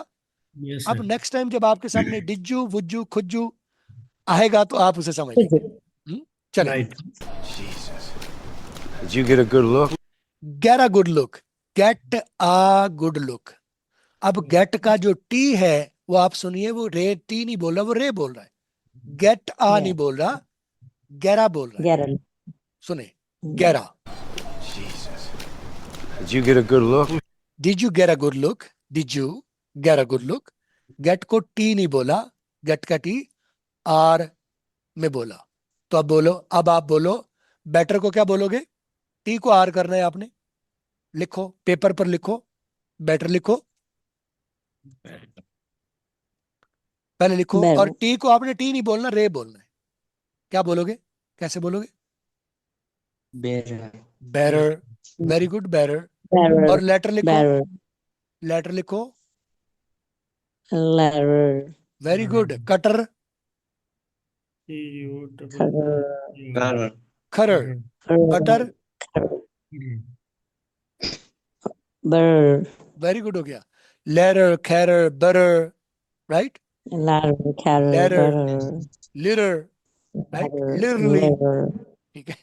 Yes, अब sir. नेक्स्ट टाइम जब आपके सामने डिज्जू, वुज्जू, खुज्जू आएगा तो आप उसे समझ Could लेंगे। you? चले, Right. Did you get a good look? Gate a good look, gate a good look. अब गेट का जो टी है वो आप सुनिए, वो रे टी नहीं बोल रहा, वो रे बोल रहा है। गेट आ Yeah. नहीं बोल रहा, गैरा बोल रहा है। Get a. सुने, गैरा। Did you get a good look? Did you get a good look, did you get a good look. Get को टी नहीं बोला, गेट का टी आर में बोला। तो अब बोलो, अब आप बोलो, बेटर को क्या बोलोगे, टी को आर करना है आपने, लिखो पेपर पर लिखो, बेटर लिखो, पहले लिखो। Better. और टी को आपने टी नहीं बोलना, रे बोलना है। क्या बोलोगे, कैसे बोलोगे, Better. Better, very good, better. Better. और लेटर लिखो, Better. लेटर लिखो, Letter. Very good. Cutter, Cover. Better. खरर, कटर, Better. वेरी गुड हो गया। लेटर, खैरर, butter, right, Ladder. Catter. Ladder. Better. Litre, right, Better. Literally, Letter. ठीक है।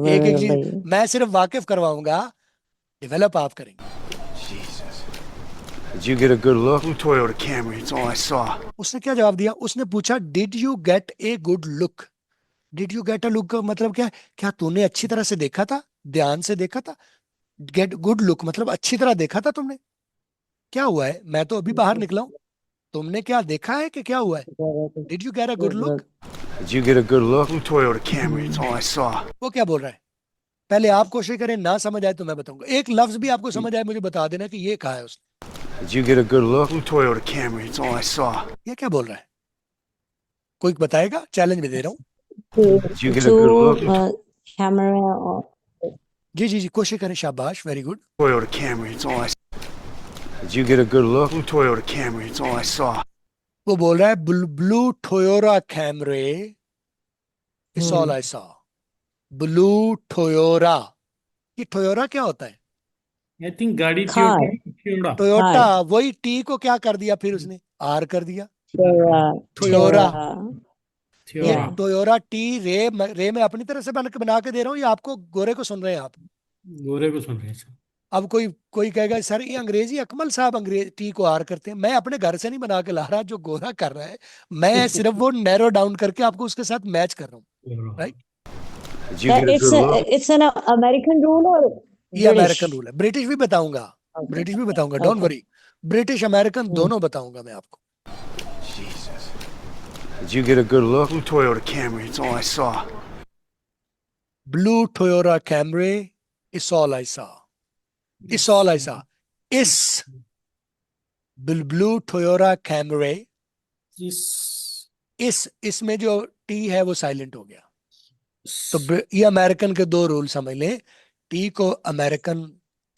एक एक चीज Verily. मैं सिर्फ वाकिफ करवाऊंगा, डेवलप आप करेंगे। Did you get a good look? Toyota Camry, it's all I saw. उसने क्या जवाब दिया, उसने पूछा did you gate a good look. Did you get a look का मतलब क्या है, क्या तूने अच्छी तरह से देखा था, ध्यान से देखा था? गेट गुड लुक मतलब अच्छी तरह देखा था तुमने? क्या हुआ है? मैं तो अभी बाहर निकला हूं। तुमने क्या देखा है कि क्या हुआ है? Did you get a good look? Did you get a good look? Blue Toyota Camry, it's all I saw. वो क्या बोल रहा है? पहले आप कोशिश करें, ना समझ आए तो मैं बताऊंगा। एक लफ्ज भी आपको समझ आए मुझे बता देना कि ये कहा है उसने। Did you get a good look? Blue Toyota Camry, it's all I saw. ये क्या बोल रहा है? कोई बताएगा? चैलेंज में दे रहा हूँ। Did you get a good look? camera or जी जी जी, कोशिश करें। शाबाश, very good. Toyota Camry, it's all I saw. Did you get a good look? Blue Toyota Camry, it's all I saw. वो बोल रहा है blue Toyora Camry it's all I saw. Blue Toyora, ये Toyora क्या होता है? I think गाड़ी car. Toyota Toyota. वही टी को क्या कर दिया फिर उसने? आर कर दिया। Toyota. टोयोरा। ये टोयोटा टोयोरा टी रे मैं अपनी तरह से बना के दे रहा हूँ, या आपको गोरे को सुन रहे हैं आप? गोरे को सुन रहे हैं सर। अब कोई कहेगा सर ये अंग्रेजी, अकमल साहब अंग्रेज टी को आर करते हैं। मैं अपने घर से नहीं बना के ला रहा, जो गोरा कर रहा है मैं सिर्फ वो नैरो डाउन करके आपको उसके साथ मैच कर रहा हूँ। Right? Did you get a good look? It's an American rule or ये British? अमेरिकन रूल है। ब्रिटिश भी बताऊंगा, ब्रिटिश भी बताऊंगा, don't Okay. Worry. British American दोनों बताऊंगा मैं आपको। Did you get a good look? Blue Toyota Camry, it's all I saw. Blue Toyora Camry it's all I saw. It's all I saw. इस blue Toyora Camry, इसमें जो T है वो silent हो गया। तो ये अमेरिकन के दो रूल समझ लें। टी को अमेरिकन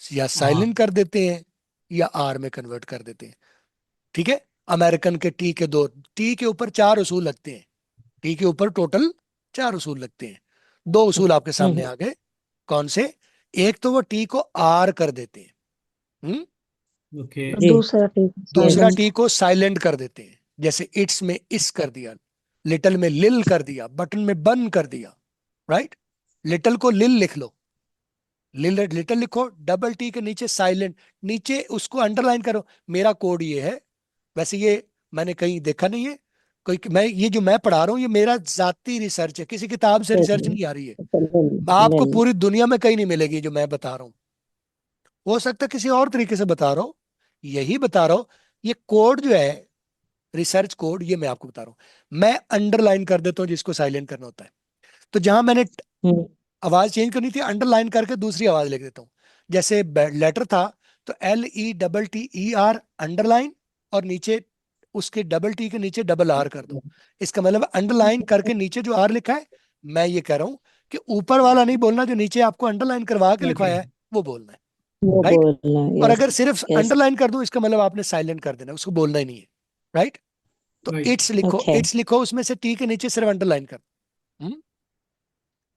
या साइलेंट कर देते हैं या आर में कन्वर्ट कर देते हैं। ठीक है? अमेरिकन के टी के दो, टी के ऊपर 4 उसूल लगते हैं। टी के ऊपर टोटल 4 उसूल लगते हैं। 2 उसूल आपके सामने आ गए। कौन से? एक तो वो टी को आर कर देते हैं। ओके जी। दूसरा टी को साइलेंट कर देते हैं। जैसे इट्स में इस कर दिया, लिटिल में लिल कर दिया, बटन में बन कर दिया। राइट? लिटिल को लिल लिख लो, लिटिल लिखो, डबल टी के नीचे साइलेंट, नीचे उसको अंडरलाइन करो। मेरा कोड ये है। वैसे ये मैंने कहीं देखा नहीं है कोई, ये जो मैं पढ़ा रहा हूँ ये मेरा जाती रिसर्च है, किसी किताब से रिसर्च नहीं आ रही है। आपको पूरी दुनिया में कहीं नहीं मिलेगी जो मैं बता रहा हूँ। हो सकता है किसी और तरीके से बता रहा हूँ, यही बता रहा हूँ। ये कोड जो है, रिसर्च कोड, ये मैं आपको बता रहा हूँ। मैं अंडरलाइन कर देता हूँ जिसको साइलेंट करना होता है। तो जहां मैंने आवाज चेंज करनी थी, अंडरलाइन करके दूसरी आवाज लिख देता हूँ। जैसे लेटर था तो LETTER अंडरलाइन, और नीचे उसके डबल टी के नीचे डबल आर कर दो। इसका मतलब अंडरलाइन करके नीचे जो आर लिखा है, मैं ये कह रहा हूँ कि ऊपर वाला नहीं बोलना, जो नीचे आपको अंडरलाइन करवा के लिखवाया है वो बोलना है। राइट? और अगर सिर्फ अंडरलाइन कर दूं, इसका मतलब आपने साइलेंट कर देना, उसको बोलना ही नहीं है। राइट? तो इट्स लिखो, इट्स लिखो, उसमें से टी के नीचे सिर्फ अंडरलाइन कर।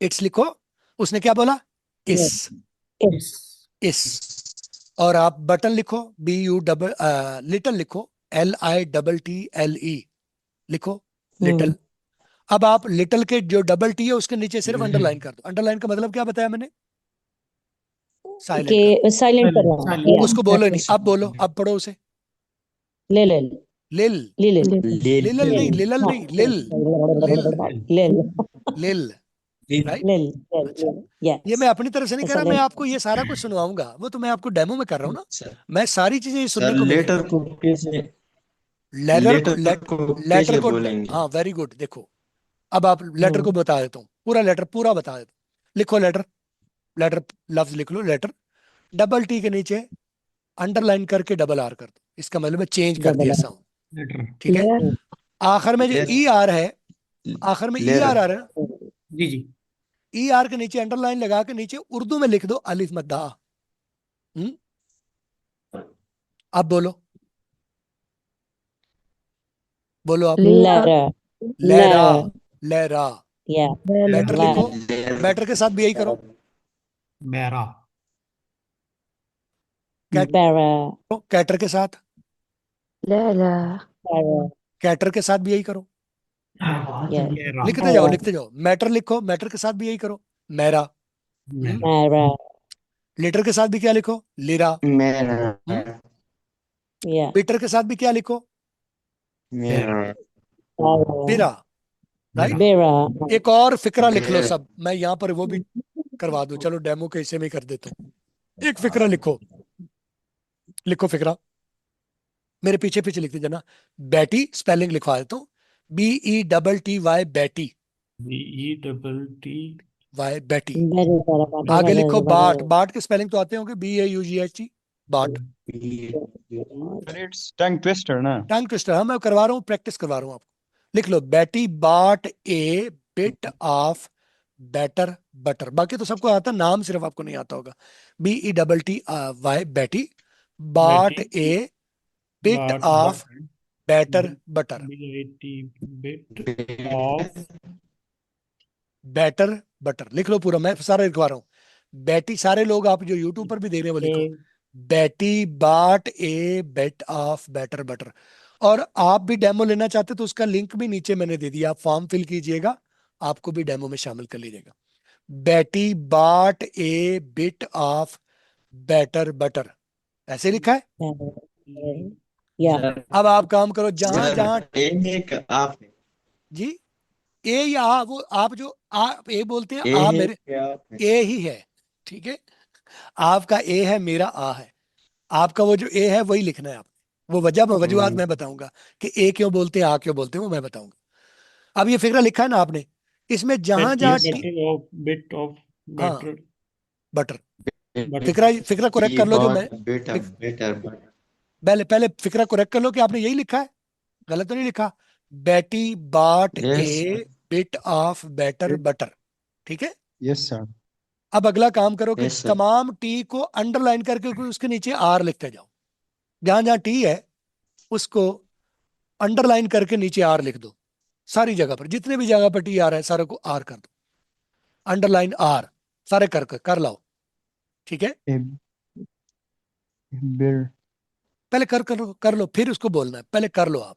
इट्स लिखो, उसने क्या बोला? इस। और आप बटन लिखो, BU लिटिल लिखो, LITTLE लिखो, लिटिल। अब आप लिटिल के जो डबल टी है उसके नीचे सिर्फ अंडरलाइन कर दो। अंडरलाइन का मतलब क्या बताया मैंने? साइलेंट करना। उसको बोलो नहीं, अब बोलो, अब पढ़ो उसे। लिल लिल लिल लिल नहीं, लिल नहीं, लिल लिल लिल। राइट? लिल ये मैं अपनी तरफ से नहीं कर रहा, मैं आपको ये सारा कुछ सुनवाऊंगा। वो तो मैं आपको डेमो में कर रहा हूँ ना। मैं सारी चीजें सुनने को मिलेंगी। लेटर को कैसे लेटर को बोलेंगे? हाँ, वेरी गुड। देखो, अब आप लेटर को बता देता हूँ, पूरा लेटर पूरा बता देता हूँ। लिखो लेटर, लेटर लफ्ज लिख लो, लेटर, डबल टी के नीचे अंडरलाइन करके डबल आर कर दो। इसका मतलब चेंज कर दिया साउंड। ठीक है? आखिर में जो ई आर है, आखिर में ई आर आ रहा है, जी जी ई आर के नीचे अंडरलाइन लगा के नीचे उर्दू में लिख दो अलिफ मद्दा। अब बोलो, बोलो आप। लहरा, लहरा। बैटर लिखो, बैटर के साथ भी यही करो। बैरा कैटर के साथ, कैटर के साथ भी यही करो। लिखते जाओ, लिखते जाओ। मैटर लिखो, मैटर के साथ भी यही करो, मेरा। लिटर के साथ भी क्या लिखो? लिरा। बिटर के साथ भी क्या लिखो? बिरा। राइट? एक और फिक्रा लिख लो सब, मैं यहाँ पर वो भी करवा दूं। चलो डेमो के हिस्से में ही कर देता हूँ। एक फिक्रा लिखो, लिखो फिक्रा, मेरे पीछे पीछे लिख दीजिए ना। बैटी स्पेलिंग लिखवा देता हूँ, BETTY, बैटी, BETT वाई बैटी। Better, better, better, आगे better, लिखो better. बाट, बाट के स्पेलिंग तो आते होंगे, BAUGHT, बाट। अरे इट्स टंग ट्विस्टर ना। टंग ट्विस्टर, हाँ मैं करवा रहा हूँ, प्रैक्टिस करवा रहा हूँ आपको। लिख लो, Betty bought a bit of batter butter. बाकी तो सबको आता है, नाम सिर्फ आपको नहीं आता होगा। BETTY, Betty, bought Betty a bit bought of batter butter. BIT bit of batter butter लिख लो पूरा, मैं सारा लिखवा रहा हूँ। बैटी, सारे लोग आप जो यूट्यूब पर भी देख रहे हैं वो लिखो, बैटी bought A bit of batter butter. और आप भी डेमो लेना चाहते तो उसका लिंक भी नीचे मैंने दे दिया, आप फॉर्म फिल कीजिएगा, आपको भी डेमो में शामिल कर लीजिएगा। Betty bought a bit of batter butter, ऐसे लिखा है। Better. Yeah. अब आप काम करो, जहां जहां एक आप जी ए या आ, वो आप जो आप ए बोलते हैं, ए आ है मेरे क्या आप है? ए ही है, ठीक है। आपका ए है, मेरा आ है। आपका वो जो ए है वही लिखना है आप। वो वजूहत मैं बताऊंगा कि ए क्यों बोलते हैं, आ क्यों बोलते हैं, वो मैं बताऊंगा। अब ये फिक्रा लिखा है ना आपने, इसमें जहां जहां बिट ऑफ हाँ बैटर बटर, बटर फिक्रा करेक्ट कर लो जो मैं बेटर बेटर पहले पहले फिक्रा करेक्ट कर लो कि आपने यही लिखा है, गलत तो नहीं लिखा। Betty bought yes a bit of batter butter, ठीक है। Yes sir. अब अगला काम करो कि यस सर तमाम टी को अंडरलाइन करके उसके नीचे आर लिखते जाओ। जहां जहां टी है उसको अंडरलाइन करके नीचे आर लिख दो। सारी जगह पर, जितने भी जगह पर टी आ रहा है सारे को आर कर दो, अंडरलाइन आर सारे कर लाओ, ठीक है। बिर पहले कर लो, फिर उसको बोलना है, पहले कर लो आप।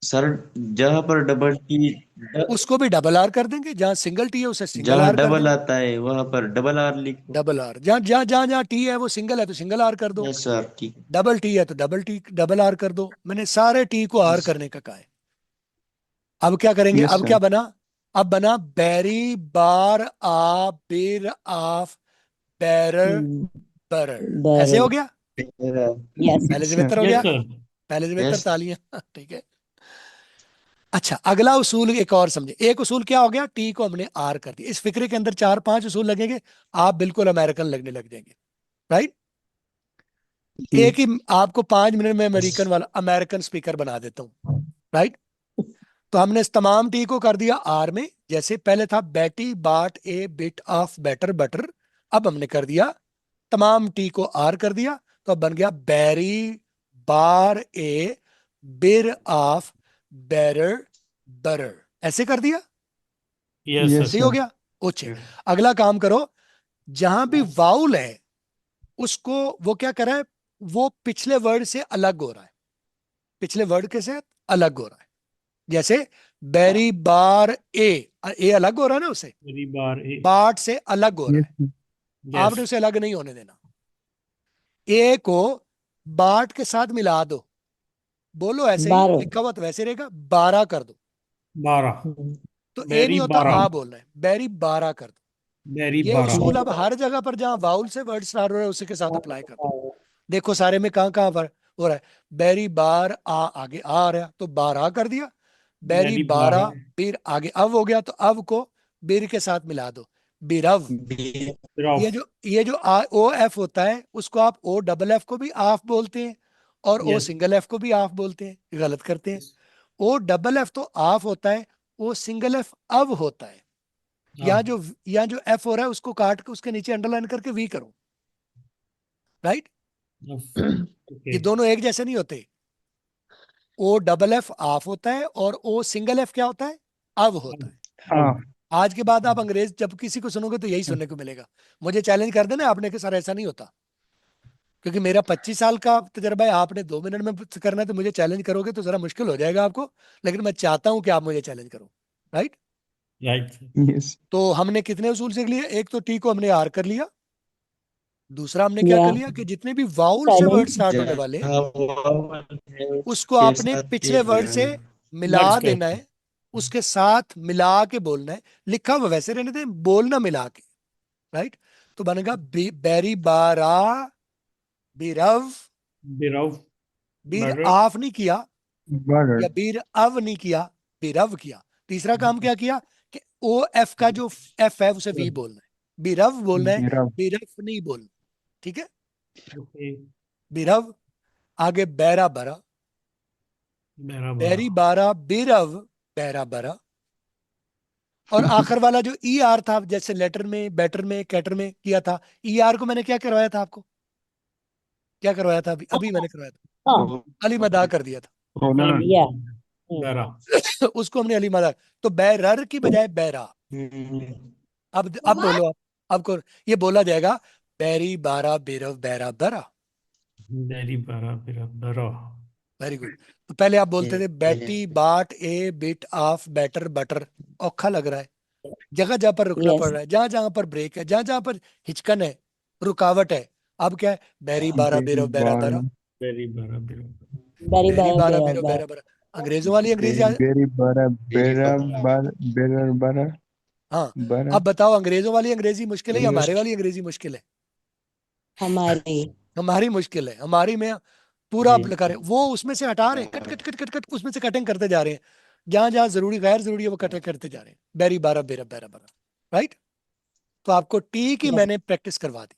सर जहाँ पर डबल टी उसको भी डबल आर कर देंगे, जहां सिंगल टी है उसे सिंगल जहाँ आर कर डबल देंगे, आता है वहां पर डबल आर लिखो। Double R. जहां जहां जहां जहां टी है वो सिंगल है तो सिंगल आर कर दो, यस सर ठीक है। डबल टी है तो डबल आर कर दो। मैंने सारे टी को आर यस करने का कहा है। अब क्या करेंगे, यस अब क्या सर। बना, अब बना बैरी बार आ बिर ऑफ बैरर बरर, ऐसे हो Better. गया। Yes. पहले से बेहतर हो यस गया, सर पहले से बेहतर, यस तालियां ठीक है। अच्छा, अगला उसूल एक और समझे। एक उसूल क्या हो गया, टी को हमने आर कर दिया। इस फिक्रे के अंदर 4-5 उसूल लगेंगे, आप बिल्कुल अमेरिकन लगने लग जाएंगे, राइट। एक ही आपको 5 मिनट में अमेरिकन वाला अमेरिकन स्पीकर बना देता हूं, राइट। तो हमने इस तमाम टी को कर दिया आर में, जैसे पहले था Betty bought a bit of batter butter, अब हमने कर दिया तमाम टी को आर कर दिया, तो अब बन गया बैरी बार ए बिर ऑफ बैरर बरर, ऐसे कर दिया, यस यस सही हो सर। गया। ओके, अगला काम करो, जहां भी वाउल है उसको वो क्या कर रहा है, वो पिछले वर्ड से अलग हो रहा है, पिछले वर्ड के से अलग हो रहा है। जैसे बैरी बार ए अलग हो रहा है ना, उसे मेरी बार बाट से अलग हो रहा है, यस आपने उसे अलग नहीं होने देना। ए को बाट के साथ मिला दो, बोलो ऐसे ही 12. लिखा हुआ तो वैसे रहेगा, 12 कर दो। 12 तो ए बैरी नहीं होता, 12 आ बोलना है, बैरी 12 कर दो। बैरी ये 12 उसूल अब हर जगह पर जहां वाउल से वर्ड स्टार्ट हो रहा है उसी के साथ अप्लाई कर दो। देखो सारे में कहां कहां पर हो रहा है, बैरी बार आ, आगे आ रहा तो 12 कर दिया, बैरी बैरी 12 12 बीर आगे अव हो गया, तो अव को बीर के साथ मिला दो, बीरव। रॉफ ये जो ओ एफ होता है उसको आप ओ डबल एफ को भी आफ बोलते हैं और ओ यस सिंगल एफ को भी आफ बोलते हैं, गलत करते हैं। ओ डबल एफ तो आफ होता है, ओ सिंगल एफ अव होता है। यहाँ जो एफ हो रहा है उसको काट के उसके नीचे अंडरलाइन करके वी करो, राइट। ये दोनों एक जैसे नहीं होते। ओ डबल एफ आफ होता है और ओ सिंगल एफ क्या होता है, अव होता है। हाँ आज के बाद आप अंग्रेज जब किसी को सुनोगे तो यही सुनने को मिलेगा। मुझे चैलेंज कर देना आपने कि सर ऐसा नहीं होता, क्योंकि मेरा 25 साल का तजर्बा है, आपने 2 मिनट में करना है, तो मुझे चैलेंज करोगे तो जरा मुश्किल हो जाएगा आपको, लेकिन मैं चाहता हूं कि आप मुझे चैलेंज करो, राइट। राइट यस तो हमने कितने उसूल सीख लिए, एक तो टी को हमने आर कर लिया, दूसरा हमने क्या Yeah. कर लिया कि जितने भी वाउल से वर्ड स्टार्ट होने वाले उसको आपने पिछले वर्ड से मिला Merge कर। देना है, उसके साथ मिला के बोलना है। लिखा हुआ वैसे रहने दें, बोलना मिला के, राइट? तो बनेगा बेरी बारा बीरव, बिरव, बीर बर्र, आफ नहीं किया Butter. या बीर अव नहीं किया, बीरव किया। तीसरा काम क्या किया कि ओ एफ का जो एफ है उसे वी बोलना है, बीरव बोलना है, Birав. बीरफ नहीं बोलना। ठीक है, ओके, बीरव। आगे बैरा बरा, बराबर, बैरी बारा बीरव बैरा बरा। और आखिर वाला जो ई आर था, जैसे लेटर में, बेटर में, कैटर में किया था, ई आर को मैंने क्या करवाया था आपको? क्या करवाया था? अभी अभी मैंने करवाया था, हाँ, अली मदा कर दिया था। Ronan. या बरा, उसको हमने अली मदा, तो बैरर की बजाय बैरा। अब बोलो आप, आपको ये बोला जाएगा बैरी बारा बीरव बैरा बरा। बेरी, बरा, बिरा, बरा। Very good. तो पहले आप बोलते थे Betty bought a bit of batter butter. औखा लग रहा है, जगह जगह पर रुकना पड़ यस, रहा है, जहां जहां पर ब्रेक है, जहां जहां पर हिचकन है, रुकावट है। अब क्या है? बैरी बारा बेरो बैरा बरा, बेरी, बरा, बिरा, बेरी बैरी बारा बारा बेरा बेरो बेरा, बैरा बरा। अंग्रेजों वाली अंग्रेजी Berry bara बेरी, bera बरा, bar better bara हाँ। bara. अब बताओ, अंग्रेजों वाली अंग्रेजी मुश्किल है या हमारे वाली अंग्रेजी मुश्किल है? हमारी हमारी मुश्किल है। हमारी में पूरा ये, लगा रहे, वो उसमें से हटा रहे हैं, cut cut cut cut cut, उसमें से कटिंग करते जा रहे हैं। जहां जहां जरूरी गैर जरूरी है वो कटिंग करते जा रहे हैं। बैरी बारा बेरा बैरा बरा, राइट? तो आपको टी की यस, मैंने प्रैक्टिस करवा दी।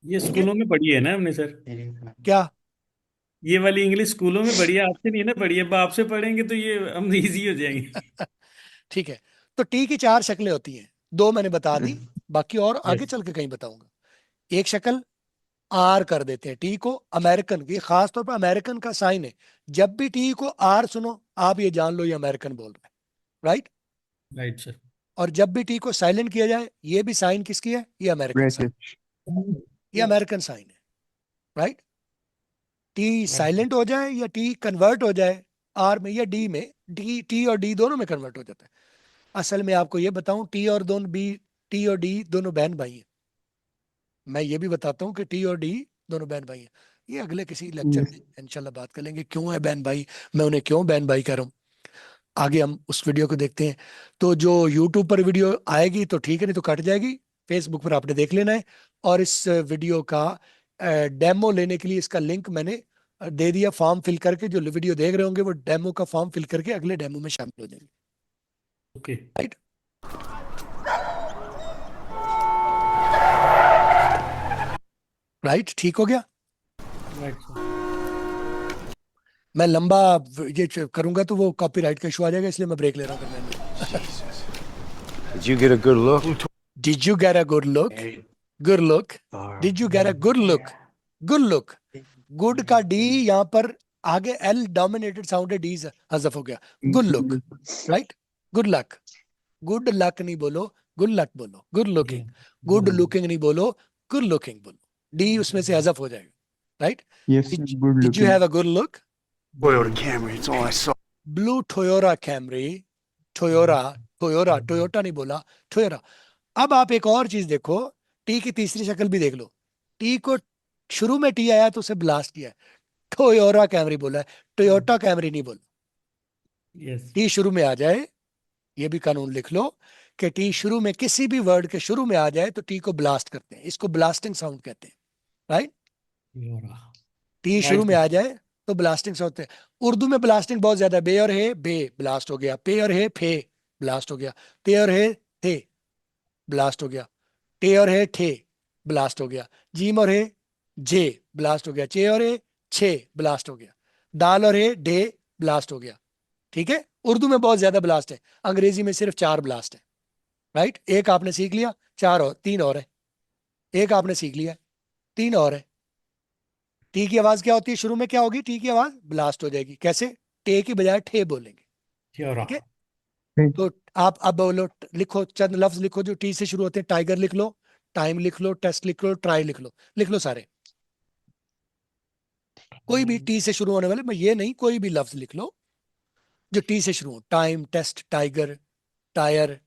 ये ठीक है, स्कूलों में पढ़ी है ना हमने सर? बेरी, बरा। क्या? ये वाली इंग्लिश स्कूलों में पढ़ी है, आपसे नहीं है ना पढ़ी है? अब आपसे पढ़ेंगे तो ये हम इजी हो जाएंगे। ठीक है, तो टी की 4 शक्लें होती हैं, 2 मैंने बता दी, बाकी और आगे यस, चल के कहीं बताऊंगा। एक शक्ल आर कर देते हैं टी को, अमेरिकन की, खास तौर पर अमेरिकन का साइन है। जब भी टी को आर सुनो, आप ये जान लो ये अमेरिकन बोल रहा है, राइट? Right sir. और जब भी टी को साइलेंट किया जाए, ये भी साइन किसकी है? ये अमेरिकन साइन, British. ये अमेरिकन साइन है, राइट? टी साइलेंट हो जाए या टी कन्वर्ट हो जाए आर में या डी में, डी टी और डी दोनों में कन्वर्ट हो जाता है। असल में आपको ये बताऊं, टी और दोनों बी, टी और डी दोनों बहन भाई हैं। मैं ये भी बताता हूँ कि टी और डी दोनों बहन भाई हैं। ये अगले किसी लेक्चर में इंशाल्लाह बात कर लेंगे, क्यों है बहन भाई, मैं उन्हें क्यों बहन भाई कह रहा हूँ। आगे हम उस वीडियो को देखते हैं। तो जो यूट्यूब पर वीडियो आएगी तो ठीक है, नहीं तो कट जाएगी। फेसबुक पर आपने देख लेना है। और इस वीडियो का डेमो लेने के लिए इसका लिंक मैंने दे दिया, फॉर्म फिल करके। जो वीडियो देख रहे होंगे वो डेमो का फॉर्म फिल करके अगले डेमो में शामिल हो जाएंगे, ओके, राइट? राइट, ठीक हो गया। Right sir. मैं लंबा ये करूंगा तो वो कॉपीराइट का इशू आ जाएगा, इसलिए मैं ब्रेक ले रहा हूँ। Did you get a good look? Did you get a good look? Good look. Did you get a good look? Good look. Good का डी यहाँ पर आगे एल डोमिनेटेड साउंड है, डी हज़फ हो गया। Good look, right? Good luck. Good luck नहीं बोलो, good luck बोलो। गुड लुकिंग, गुड लुकिंग नहीं बोलो, गुड लुकिंग बोलो। डी उसमें से हज़फ हो जाएगा, right? Yes, sir, good did you looking. Have a good look? Toyota Camry, it's all I saw. Blue Toyora Camry, Toyora, Toyora, Toyota नहीं बोला, टोयोरा। अब आप एक और चीज देखो, टी की तीसरी शक्ल भी देख लो। टी को शुरू में टी आया तो उसे ब्लास्ट किया है, टोयोरा कैमरी बोला है, टोयोटा कैमरी नहीं बोला। यस, टी शुरू में आ जाए, ये भी कानून लिख लो कि टी शुरू में, किसी भी वर्ड के शुरू में आ जाए तो टी को ब्लास्ट करते हैं, इसको ब्लास्टिंग साउंड कहते हैं, राइट? टी शुरू में आ जाए तो ब्लास्टिंग साउंड होते हैं। उर्दू में ब्लास्टिंग बहुत ज्यादा है। बे और है, बे ब्लास्ट हो गया। पे और है, फे ब्लास्ट हो गया। ते और है, थे ब्लास्ट हो गया। टे और है, ठे ब्लास्ट हो गया। जीम और है, जे ब्लास्ट हो गया। चे और है, छे ब्लास्ट हो गया। दाल और है, डे ब्लास्ट हो गया। ठीक है, उर्दू में बहुत ज्यादा ब्लास्ट है, अंग्रेजी में सिर्फ 4 ब्लास्ट है, राइट? एक आपने सीख लिया, 4 और 3 और है। एक आपने सीख लिया, 3 और है। टी की आवाज क्या होती है शुरू में? क्या होगी? टी की आवाज ब्लास्ट हो जाएगी। कैसे? टे की बजाय ठे बोलेंगे, ठीक है? तो आप अब बोलो, लिखो चंद लफ्ज लिखो जो टी से शुरू होते हैं। टाइगर लिख लो, टाइम लिख लो, टेस्ट लिख लो, ट्राई लिख लो सारे। कोई भी टी से शुरू होने वाले, मैं ये नहीं, कोई भी लफ्ज लिख लो जो टी से शुरू हो। टाइम, टेस्ट, टाइगर, टायर,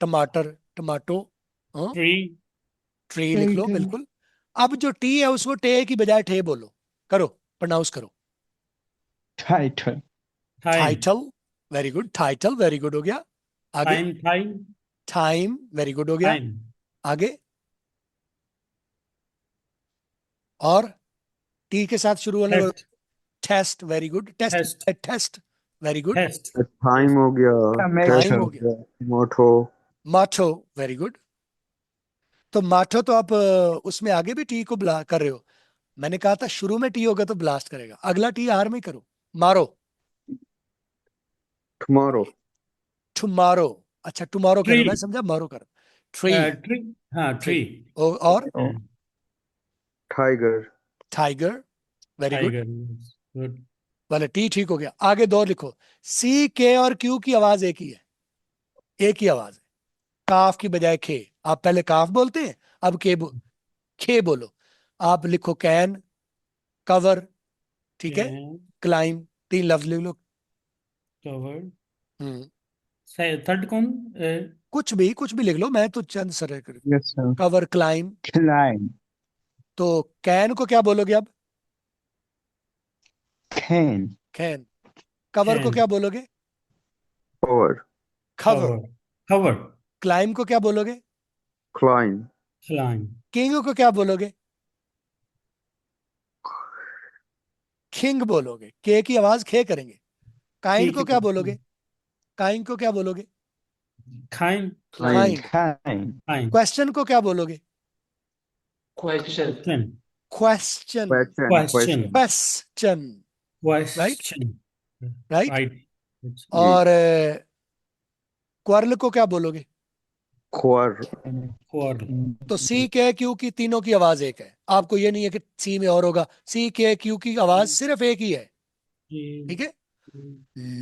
टमाटर, टमाटो, ट्री लिख लो, बिल्कुल। अब जो टी है उसको टे की बजाय ठे बोलो, करो, प्रोनाउंस करो। Title. Title, very good. Title, very good हो गया। आगे time, time, time, very good हो गया। टाइम, आगे और टी के साथ शुरू होने वाला test test, very good, test, test test, very good, test time हो गया, टाइम Tomato. हो गया, मोटो, माठो, वेरी गुड। तो माठो तो आप उसमें आगे भी टी को ब्ला कर रहे हो। मैंने कहा था शुरू में टी होगा तो ब्लास्ट करेगा, अगला टी आर में करो, मारो, टुमारो, टुमारो, अच्छा टुमारो कह रहे हो, मैं ट्री समझा मारो करो, ट्री, ट्री हाँ ट्री, ट्री और tiger, tiger, very good, tiger good वाले टी ठीक हो गया। आगे दो लिखो, सी के और क्यू की आवाज एक ही है, एक ही आवाज है, काफ की बजाय खे, आप पहले काफ बोलते हैं, अब खे बोलो। आप लिखो कैन, कवर, ठीक है, क्लाइम, 3 लफ्ज लिख लो। कवर्ड हम्म, थर्ड कौन कुछ भी लिख लो, मैं तो चंद sir Yes, sir. Cover, climb. Climb. तो कैन को क्या बोलोगे अब? Can. कैन। कवर को कैन क्या बोलोगे? कवर, खवर। कवर कवर क्लाइम को क्या बोलोगे? क्लाइम, क्लाइम किंग को क्या बोलोगे? किंग बोलोगे, के की आवाज खे करेंगे। काइंड को क्या बोलोगे? काइंड को क्या बोलोगे? खाइन काइंड। Kind. खाइन क्वेश्चन को क्या बोलोगे? Question question, question question, right, question right. Right और क्वर्ल को क्या बोलोगे? क्वर, तो सी के क्यू की तीनों की आवाज एक है, आपको ये नहीं है कि सी में और होगा, सी के क्यू की आवाज सिर्फ एक ही है, ठीक है।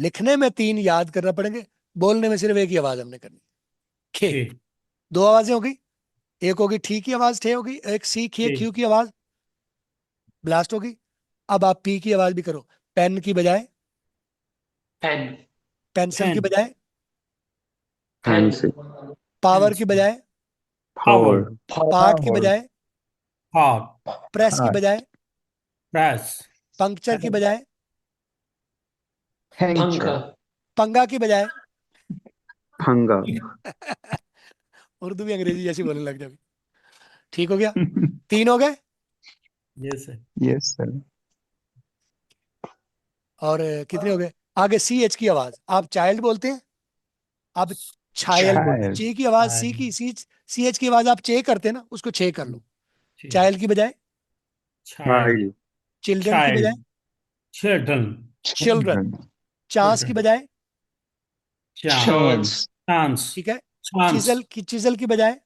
लिखने में 3 याद करना पड़ेंगे, बोलने में सिर्फ एक ही आवाज हमने करनी, खे। 2 आवाजें हो गई, एक होगी ठी की आवाज, ठे होगी, एक सी खे क्यू की आवाज ब्लास्ट होगी। अब आप पी की आवाज भी करो, पेन की बजाय पेन, पेंसिल की बजाय पेंसिल, पावर की बजाय पावर पार्ट की बजाय हार्ट प्रेस की बजाय प्रेस पंक्चर की बजाय Puncture. पंगा की बजाय फंगा, उर्दू भी अंग्रेजी जैसी बोलने लग जाए। ठीक हो गया, 3 हो गए। Yes sir Yes, sir. और कितने हो गए? आगे सी एच की आवाज, आप चाइल्ड बोलते हैं, आप चाइल्ड बोलते हैं। Child. ची की आवाज, सी की सी एच की आवाज आप चे करते हैं ना, उसको चे कर लो। चाइल्ड की बजाय चाइल्ड चिल्ड्रन की बजाय चाइल्ड चिल्ड्रन चिल्ड्रन, चांस की बजाय चांस चांस ठीक है, चांस चिजल की बजाय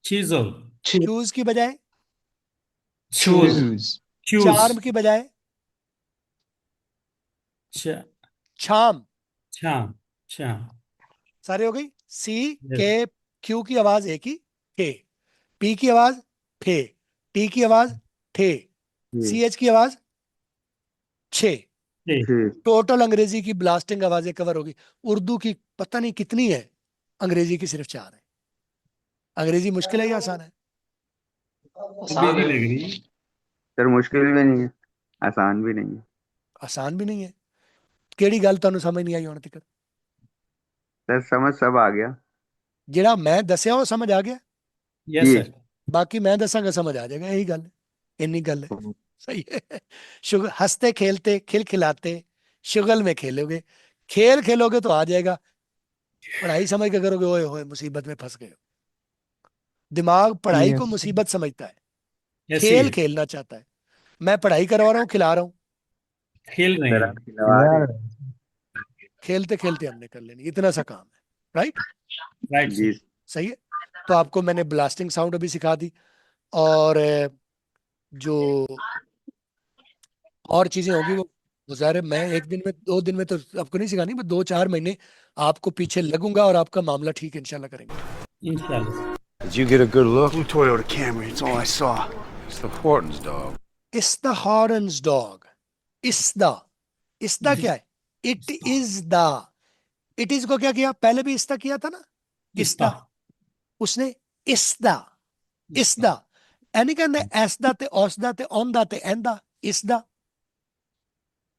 चीजल चूज की बजाय चूज Choose. चूज चार्म की बजाय छाम। चाम चाम सारे हो गई। सी Yes. के क्यू की आवाज एक ही थे, पी की आवाज फे, टी की आवाज थे, सी एच की आवाज छे। टोटल अंग्रेजी की ब्लास्टिंग आवाजें कवर होगी। उर्दू की पता नहीं कितनी है, अंग्रेजी की सिर्फ 4 है। अंग्रेजी मुश्किल है या आसान है? बिजी लग रही सर मुश्किल भी नहीं है, आसान भी नहीं है। आसान भी नहीं है। केड़ी गल तुहानू समझ नहीं आई हुण तक? सर समझ सब आ गया। जेड़ा मैं दसिया वो समझ आ गया, यस जी। सर बाकी मैं दसांगा समझ आ जाएगा, यही गल है, इन्नी गल है। सही है। शुगर, हंसते खेलते खिलखिलाते शुगल में खेलोगे, खेल खेलोगे तो आ जाएगा, पढ़ाई समझ के करोगे ओए होए मुसीबत में फंस गए हो। दिमाग पढ़ाई को Yes. मुसीबत समझता है, ऐसी खेल है खेलना चाहता है। मैं पढ़ाई करवा रहा हूँ, खिला रहा हूँ, खेल रहे सर हैं आप खिलवा रहे हैं। खेलते खेलते हमने कर लेनी, इतना सा काम है। राइट, राइट जी सर सही है। तो आपको मैंने ब्लास्टिंग साउंड अभी सिखा दी, और जो और चीजें होगी वो ज़ाहिर है मैं 1 दिन में 2 दिन में तो आपको नहीं सिखानी, मैं 2-4 महीने आपको पीछे लगूंगा और आपका मामला ठीक इंशाल्लाह करेंगे। इंशाल्लाह Did you get a good look? Blue Toyota Camry. It's all I saw. It's the Hortons dog. इस द हॉर्न्स डॉग, इस द क्या है? It is the, it is को क्या किया? पहले भी इस द किया था ना, इस द, उसने इस द एनी कहते एस द ते ओस द ते ऑन द ते एन द,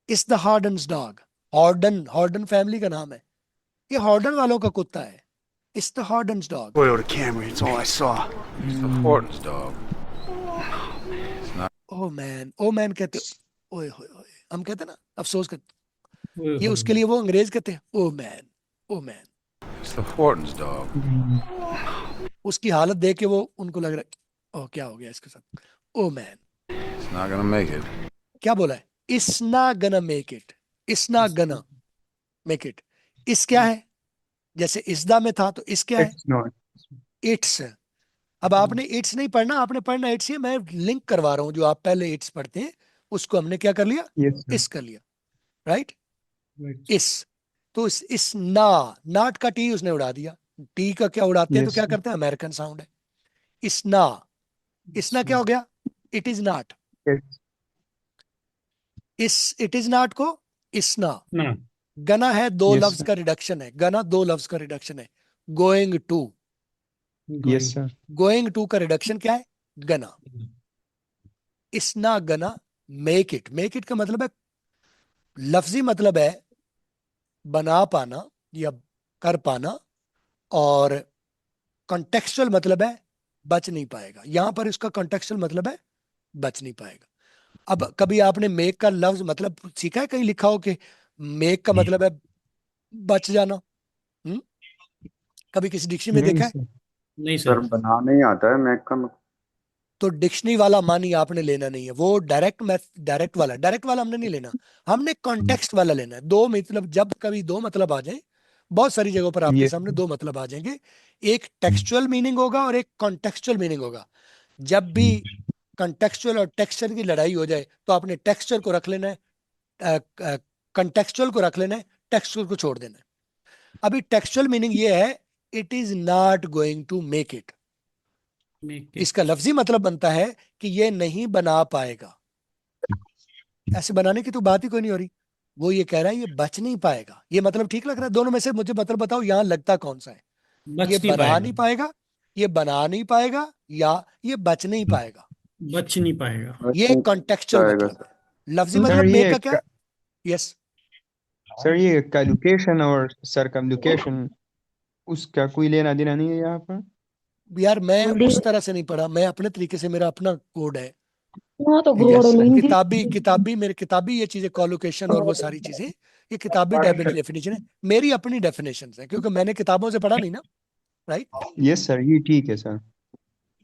इस द हॉर्डन्स डॉग। हॉर्डन फैमिली का नाम है, ये हॉर्डन वालों का कुत्ता है, It's the Horton's dog. Toyota Camry, it's all I saw. It's the Horton's dog. Oh man कहते, ओए होए होए, हम कहते हैं ना, अफसोस करते, ओए ये होए। उसके लिए वो अंग्रेज कहते हैं oh man. It's the Horton's dog. उसकी हालत देख के वो उनको लग रहा है ओ क्या हो गया इसके साथ, oh man. It's not gonna make it. क्या बोला है? It's not gonna make it. It's not gonna make it. इस क्या है? जैसे इसदा में था तो इस क्या है? It's not. इट्स। अब आपने इट्स नहीं पढ़ना, आपने पढ़ना इट्स ही। मैं लिंक करवा रहा हूं, जो आप पहले इट्स पढ़ते हैं उसको हमने क्या कर लिया? Yes, sir. इस कर लिया, राइट? Right. इस, तो इस नाट का टी उसने उड़ा दिया। टी का क्या उड़ाते हैं तो Yes, क्या sir. करते हैं? अमेरिकन साउंड है। इसना क्या हो गया? It is not. Yes. इस इट इज नॉट को इसना। ना। गना है, दो Yes, लफ्ज sir. का रिडक्शन है। गना दो लफ्ज का रिडक्शन है। Going to, Yes, sir. Going to का रिडक्शन क्या है? गना। इसना गना मेक इट। मेक इट का मतलब है, लफ्जी मतलब है बना पाना या कर पाना, और कॉन्टेक्चुअल मतलब है बच नहीं पाएगा। यहां पर इसका कॉन्टेक्चुअल मतलब है बच नहीं पाएगा। अब कभी आपने मेक का लफ्ज मतलब सीखा है? कहीं लिखा हो कि मेक का मतलब है बच जाना? कभी किसी डिक्शनरी में नहीं देखा है? सर, नहीं सर सर। बनाना ही आता है मैक का। तो डिक्शनरी वाला मानी आपने लेना नहीं है, वो डायरेक्ट वाला हमने नहीं लेना। हमने कॉन्टेक्स्ट वाला लेना है। दो मतलब, जब कभी दो मतलब आ जाए, बहुत सारी जगहों पर आपके ये सामने दो मतलब आ जाएंगे। एक टेक्सचुअल मीनिंग होगा और एक कॉन्टेक्चुअल मीनिंग होगा। जब भी कॉन्टेक्चुअल और टेक्सचर की लड़ाई हो जाए तो आपने टेक्सचर को रख लेना है, कॉन्टेक्चुअल को रख लेना है, टेक्सचुअल को छोड़ देना है। अभी टेक्सचुअल मीनिंग ये है, it is not going to make it. इसका लफ्जी मतलब बनता है कि ये नहीं बना पाएगा। ऐसे बनाने की तो बात ही कोई नहीं हो रही। वो ये कह रहा है ये बच नहीं पाएगा। ये मतलब ठीक लग रहा है? दोनों में से मुझे मतलब बताओ, यहां लगता कौन सा है? बच ये नहीं बना पाएगा। नहीं पाएगा, ये बना नहीं पाएगा, या ये बच नहीं पाएगा? बच नहीं पाएगा। ये कॉन्टेक्चुअल पाएगा मतलब है। लफ्जी सर मतलब ये मेक का क्या है? यस। सर ये कैलकुलेशन और सरकमलोकेशन उसका कोई लेना देना नहीं है यहाँ पर। यार मैं उस तरह से नहीं पढ़ा, मैं अपने तरीके से, मेरा अपना कोड है। हाँ तो ठीक है, घोड़ नहीं थी। किताबी ये चीजें, कॉलोकेशन और वो सारी चीजें, ये किताबी डेफिनेशन है। मेरी अपनी डेफिनेशन है, क्योंकि मैंने किताबों से पढ़ा नहीं ना, राइट? यस सर, ये ठीक है सर।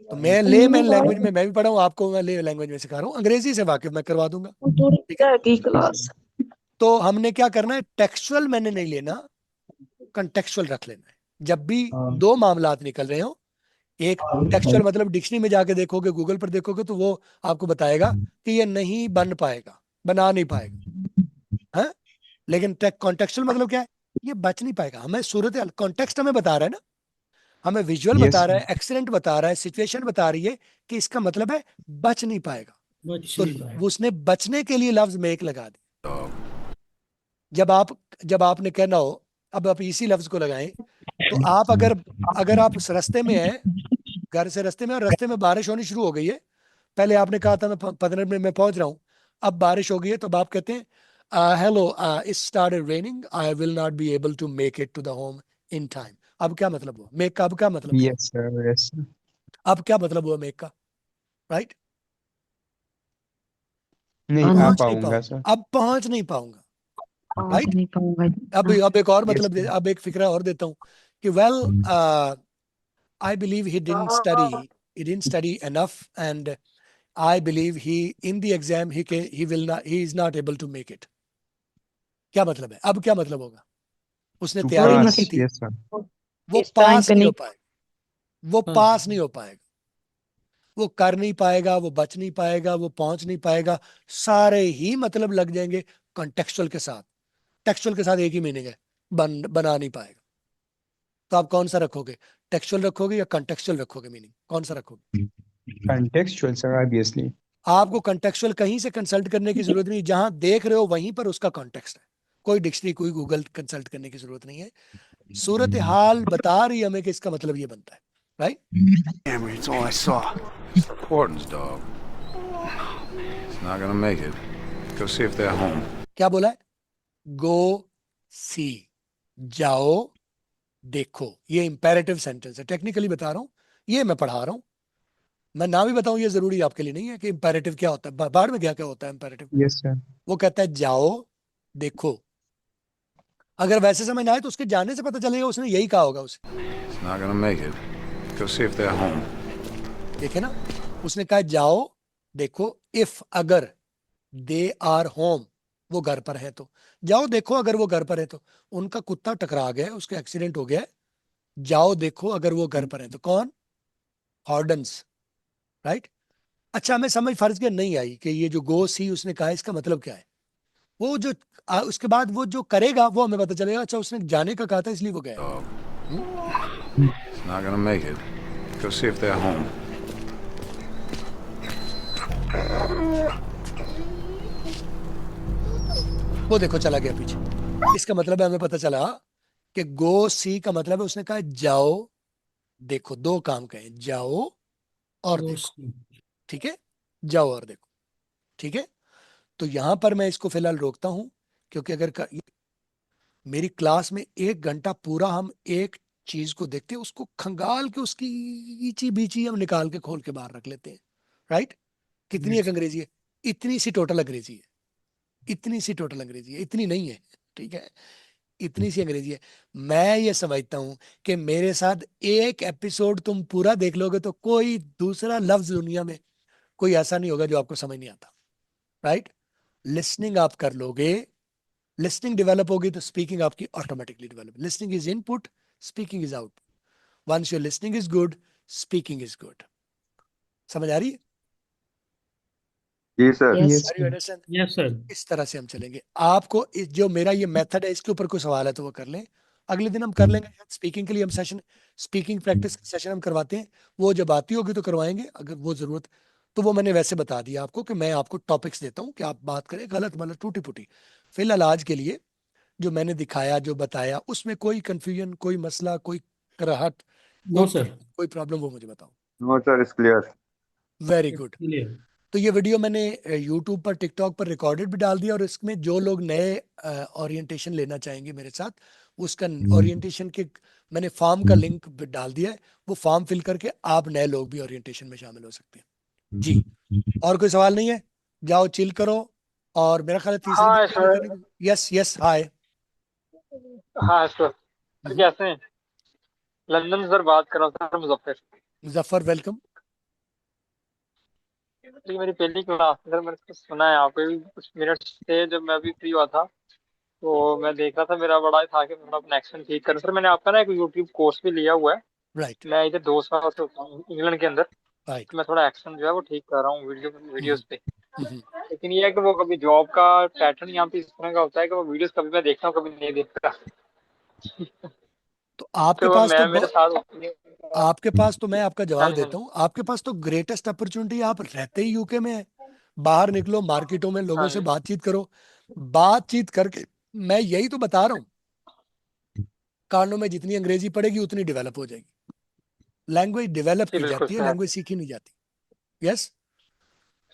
तो मैं लेमैन लैंग्वेज में मैं भी पढ़ा हूँ, आपको मैं ले लैंग्वेज में सिखा रहा हूँ। अंग्रेजी से वाकिफ मैं करवा दूंगा, थोड़ी ठीक है? की क्लास। तो हमने क्या करना है, टेक्सचुअल मैंने नहीं लेना, कंटेक्चुअल रख लेना है। जब भी दो मामलात निकल रहे हो, एक टेक्सचुअल मतलब डिक्शनरी में जाके देखोगे, गूगल पर देखोगे, तो वो आपको बताएगा कि ये नहीं बन पाएगा, बना नहीं पाएगा, है? लेकिन कॉन्टेक्चुअल मतलब क्या है? ये बच नहीं पाएगा। हमें सूरत कॉन्टेक्स्ट हमें बता रहा है ना, हमें विजुअल Yes, बता रहा है, एक्सीडेंट बता रहा है, सिचुएशन बता रही है कि इसका मतलब है बच नहीं पाएगा। बच तो नहीं पाएगा। वो उसने बचने के लिए लफ्ज मेक लगा दिया। जब आपने कहना हो, अब आप इसी लफ्ज को लगाएं, तो आप अगर आप रास्ते में हैं, घर से रास्ते में, और रास्ते में बारिश होनी शुरू हो गई है, पहले आपने कहा था मैं 15 मिनट में पहुंच रहा हूं, अब बारिश हो गई है, तो अब आप कहते हैं hello, it started raining, I will not be able to make it to the home in time. अब क्या मतलब हुआ मेक का? अब क्या मतलब हुआ? Yes sir, yes sir. अब क्या मतलब हुआ मेक का? राइट? नहीं आ पहुंच नहीं पाऊंगा पाऊंगा, सर। अब पहुंच नहीं पाऊंगा, राइट? नहीं पाऊंगा। अब एक और यस मतलब सर। अब एक फिक्रा और देता हूं कि well, I believe he didn't study enough, and I believe in the exam he is not able to make it. क्या मतलब है? अब क्या मतलब होगा? उसने टू तैयारी नहीं पास, की थी, यस सर। वो इस टाइम पास पे नहीं हो नहीं। पाएगा, वो हाँ। पास नहीं हो पाएगा, वो कर नहीं पाएगा, वो बच नहीं पाएगा, वो पहुंच नहीं पाएगा। सारे ही मतलब लग जाएंगे कॉन्टेक्चुअल के साथ। टेक्सचुअल के साथ एक ही मीनिंग है, बना नहीं पाएगा। तो आप कौन सा रखोगे? टेक्सचुअल रखोगे या कॉन्टेक्चुअल रखोगे? मीनिंग कौन सा रखोगे? Contextual sir, obviously. आपको कॉन्टेक्चुअल कहीं से कंसल्ट करने की जरूरत नहीं, जहां देख रहे हो वहीं पर उसका कॉन्टेक्स्ट है। कोई डिक्शनरी, कोई गूगल कंसल्ट करने की जरूरत नहीं है। सूरत हाल बता रही है हमें कि इसका मतलब ये बनता है, right? Camry, it's all I saw. It's the Horton's dog. It's not gonna make it. Go see if they're home. क्या बोला है? गो सी, जाओ देखो, ये इंपेरेटिव सेंटेंस है, टेक्निकली बता रहा हूं, ये मैं पढ़ा रहा हूं, मैं ना भी बताऊं ये जरूरी आपके लिए नहीं है कि इंपेरेटिव क्या होता है, बाहर में क्या क्या होता है इंपेरेटिव। Yes sir. वो कहता है जाओ देखो, अगर वैसे समझ ना आए तो उसके जाने से पता चलेगा उसने यही कहा होगा उसे। It's not gonna make it. Go see if they're home. देखे ना, उसने कहा जाओ देखो, इफ अगर दे आर होम, वो घर पर है तो, जाओ देखो अगर वो घर पर है तो, उनका कुत्ता टकरा गया है, उसका एक्सीडेंट हो गया है, जाओ देखो अगर वो घर पर है तो। कौन? हॉर्डन्स, राइट। अच्छा, हमें समझ फर्ज के नहीं आई कि ये जो गो सी उसने कहा इसका मतलब क्या है। वो जो उसके बाद वो जो करेगा वो हमें पता चलेगा। अच्छा, उसने जाने का कहा था इसलिए वो गया। It's not gonna make it. Go see if they're home. वो देखो चला गया पीछे, इसका मतलब है हमें पता चला कि गो सी का मतलब है उसने कहा जाओ देखो, दो काम कहे, जाओ और देखो, ठीक है, जाओ और देखो, ठीक है। तो यहां पर मैं इसको फिलहाल रोकता हूं, क्योंकि अगर मेरी क्लास में 1 घंटा पूरा हम एक चीज को देखते हैं, उसको खंगाल के उसकी ईची बीची हम निकाल के खोल के बाहर रख लेते हैं, राइट। कितनी एक अंग्रेजी है? इतनी सी टोटल अंग्रेजी है, इतनी सी टोटल अंग्रेजी है, इतनी नहीं है, ठीक है, इतनी सी अंग्रेजी है। मैं ये समझता हूं कि मेरे साथ एक एपिसोड तुम पूरा देख लोगे तो कोई दूसरा लफ्ज दुनिया में कोई ऐसा नहीं होगा जो आपको समझ नहीं आता, राइट। लिसनिंग आप कर लोगे, लिसनिंग डेवलप होगी तो स्पीकिंग आपकी automatically develop. Listening is input, speaking is output. Once your listening is good, speaking is good. समझ आ रही है? जी sir. Yes. Yes Are you sir. understand? Yes sir. इस तरह से हम चलेंगे। आपको जो मेरा ये मेथड है इसके ऊपर कोई सवाल है तो वो कर लें, अगले दिन हम कर लेंगे। स्पीकिंग के लिए हम सेशन, स्पीकिंग प्रैक्टिस सेशन हम करवाते हैं, वो जब आती होगी तो करवाएंगे अगर वो जरूरत। तो वो मैंने वैसे बता दिया आपको कि मैं आपको टॉपिक्स देता हूँ कि आप बात करें, गलत मतलब टूटी फूटी। फिलहाल आज के लिए जो मैंने दिखाया, जो बताया, उसमें कोई कंफ्यूजन, कोई मसला, कोई कराहट, नो कोई सर। कोई प्रॉब्लम, वो मुझे बताओ। No sir, it's clear. Very good. Clear. तो ये वीडियो मैंने यूट्यूब पर, टिकटॉक पर रिकॉर्डेड भी डाल दिया, और इसमें जो लोग नए ओरिएंटेशन लेना चाहेंगे मेरे साथ, उसका ओरिएंटेशन के मैंने फॉर्म का लिंक भी डाल दिया है, वो फॉर्म फिल करके आप नए लोग भी ओरिएंटेशन में शामिल हो सकते हैं जी। और कोई सवाल नहीं है? जाओ चिल करो, और मेरा ख्याल है तीसरे दिन हाँ भी सर। आने करने। यस यस, हाय। हाँ सर, सर कैसे हैं? लंदन से सर बात कर रहा हूँ सर, मुजफ्फर। मुजफ्फर, वेलकम। ये मेरी पहली क्लास है सर, मैंने इसको सुना है, आपके भी कुछ मिनट्स थे जब मैं अभी फ्री हुआ था, तो मैं देख रहा था, मेरा बड़ा था कि थोड़ा अपना एक्शन ठीक करूँ। सर मैंने आपका ना एक यूट्यूब कोर्स भी लिया हुआ है, राइट मैं इधर 2 साल से होता हूँ इंग्लैंड के अंदर, राइट। तो मैं थोड़ा एक्शन जो है वो ठीक कर रहा हूँ वीडियोस पे। लेकिन ये है कि वो कभी जॉब का पैटर्न यहाँ पे इस तरह का होता है कि वो वीडियोस कभी मैं देखता हूँ कभी नहीं देखता। तो आपके तो पास तो मेरे साथ होती है। आपके पास तो मैं आपका हाँ जवाब जी, हाँ देता हूँ, आपके पास तो ग्रेटेस्ट अपॉर्चुनिटी, आप रहते ही यूके में है। बाहर निकलो, मार्केटों में लोगों हाँ से जी। बातचीत करो, बातचीत करके, मैं यही तो बता रहा हूँ, कानों में जितनी अंग्रेजी पड़ेगी उतनी डेवलप हो जाएगी। लैंग्वेज डेवलप जी की बिल्कुल जाती है, सर। लैंग्वेज सीखी नहीं जाती। यस।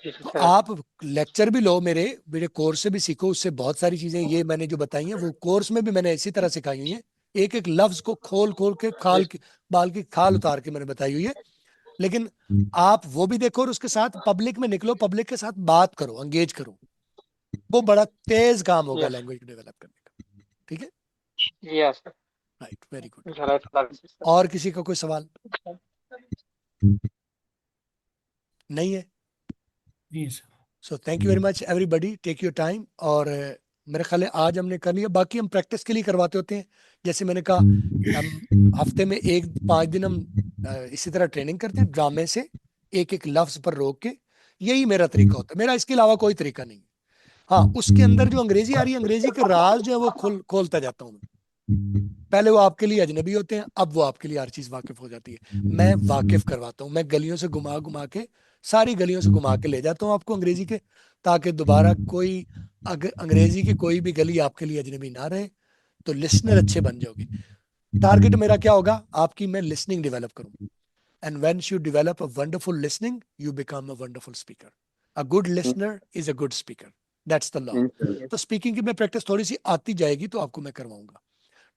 जी तो सर। आप लेक्चर भी लो, मेरे मेरे कोर्स से भी सीखो, उससे बहुत सारी चीजें ये मैंने जो बताई हैं वो कोर्स में भी मैंने इसी तरह सिखाई हुई है। एक एक लफ्ज को खोल खोल के, जी खाल की बाल की खाल उतार के मैंने बताई हुई है। लेकिन आप वो भी देखो, और उसके साथ पब्लिक में निकलो, पब्लिक के साथ बात करो, एंगेज करो, वो बड़ा तेज काम होगा यस लैंग्वेज डेवलप करने का। ठीक है, yes sir. Right, very good. Sir और किसी का कोई सवाल नहीं है? जी sir. So thank you very much everybody, take your time. और मेरे ख्याल है आज हमने कर लिया, बाकी हम प्रैक्टिस के लिए करवाते होते हैं। जैसे मैंने कहा, हम हफ्ते में 5 दिन हम इसी तरह ट्रेनिंग करते हैं, ड्रामे से एक एक लफ्ज पर रोक के। यही मेरा तरीका होता है, मेरा इसके अलावा कोई तरीका नहीं है। हाँ, उसके अंदर जो अंग्रेजी आ रही है, अंग्रेजी के राज जो है वो खोलता जाता हूँ मैं। पहले वो आपके लिए अजनबी होते हैं, अब वो आपके लिए हर चीज वाकिफ हो जाती है। मैं वाकिफ करवाता हूँ, मैं गलियों से घुमा घुमा के, सारी गलियों से घुमा के ले जाता हूँ आपको अंग्रेजी के, ताकि दोबारा कोई अगर अंग्रेजी की कोई भी गली आपके लिए अजनबी ना रहे, तो लिसनर अच्छे बन जाओगे। टारगेट मेरा क्या होगा? आपकी मैं लिसनिंग डेवलप करूँ। And when you develop a wonderful listening, you become a wonderful speaker. A good listener is a good speaker, that's the law. तो स्पीकिंग की मैं प्रैक्टिस थोड़ी सी आती जाएगी तो आपको मैं करवाऊंगा।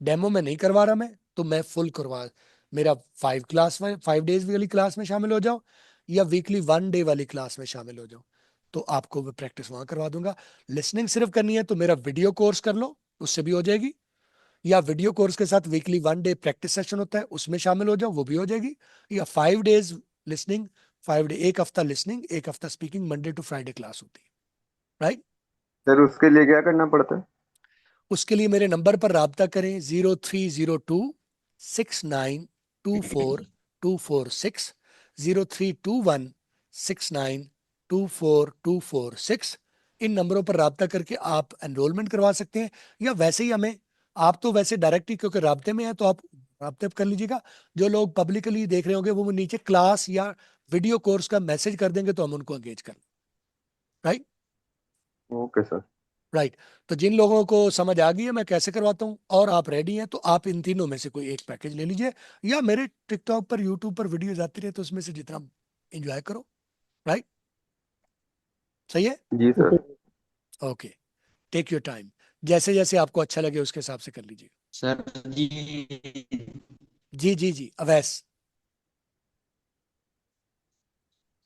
डेमो में नहीं करवा रहा मैं, तो मैं फुल करवा, मेरा 5 डेज वाली क्लास में शामिल हो जाओ या वीकली 1 डे वाली क्लास में शामिल हो जाओ, तो आपको मैं प्रैक्टिस वहां करवा दूंगा। लिसनिंग सिर्फ करनी है तो मेरा वीडियो कोर्स कर लो, उससे भी हो जाएगी, या वीडियो कोर्स के साथ वीकली 1 डे प्रैक्टिस सेशन होता है उसमें शामिल हो जाओ, वो भी हो जाएगी, या 5 डेज लिसनिंग, 5 डे, एक हफ्ता लिसनिंग एक हफ्ता speaking, Monday to Friday class होती है, राइट। सर उसके लिए क्या करना पड़ता है? उसके लिए मेरे नंबर पर राब्ता करें 030269242446, 032169242446। इन नंबरों पर राब्ता करके आप एनरोलमेंट करवा सकते हैं, या वैसे ही हमें, आप तो वैसे डायरेक्ट ही क्योंकि राब्ते में है तो आप राब्ते कर लीजिएगा। जो लोग पब्लिकली देख रहे होंगे वो नीचे क्लास या वीडियो कोर्स का मैसेज कर देंगे तो हम उनको एंगेज कर, राइट। Okay sir. राइट। तो जिन लोगों को समझ आ गई है मैं कैसे करवाता हूँ और आप रेडी हैं, तो आप इन तीनों में से कोई एक पैकेज ले लीजिए, या मेरे टिकटॉक पर यूट्यूब पर वीडियोज आती रहे तो उसमें से जितना एंजॉय करो, राइट। सही है। जी sir. Okay, take your time, जैसे जैसे आपको अच्छा लगे उसके हिसाब से कर लीजिए। सर जी, जी जी जी अवैस,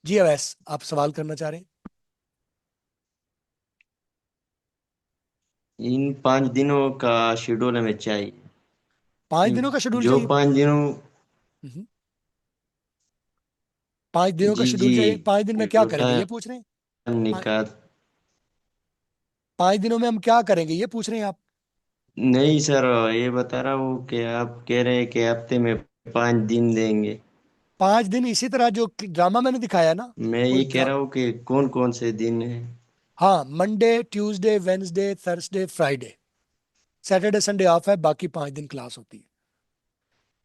जी अवैस, आप सवाल करना चाह रहे हैं? इन 5 दिनों का शेड्यूल हमें चाहिए। 5 दिनों का शेड्यूल जो चाहिए? 5 दिनों, हम्म, 5 दिनों का जी जी, शेड्यूल चाहिए। 5 दिन में क्या करेंगे ये टाइम पूछ रहे हैं? पाँच निकाल। 5 दिनों में हम क्या करेंगे ये पूछ रहे हैं आप? नहीं सर, ये बता रहा हूँ कि आप कह रहे हैं कि हफ्ते में 5 दिन देंगे। 5 दिन इसी तरह जो ड्रामा मैंने दिखाया ना, मैं कोई ये कह रहा हूँ कि कौन कौन से दिन है। हाँ, Monday Tuesday Wednesday Thursday Friday, Saturday Sunday off है, बाकी 5 दिन क्लास होती है।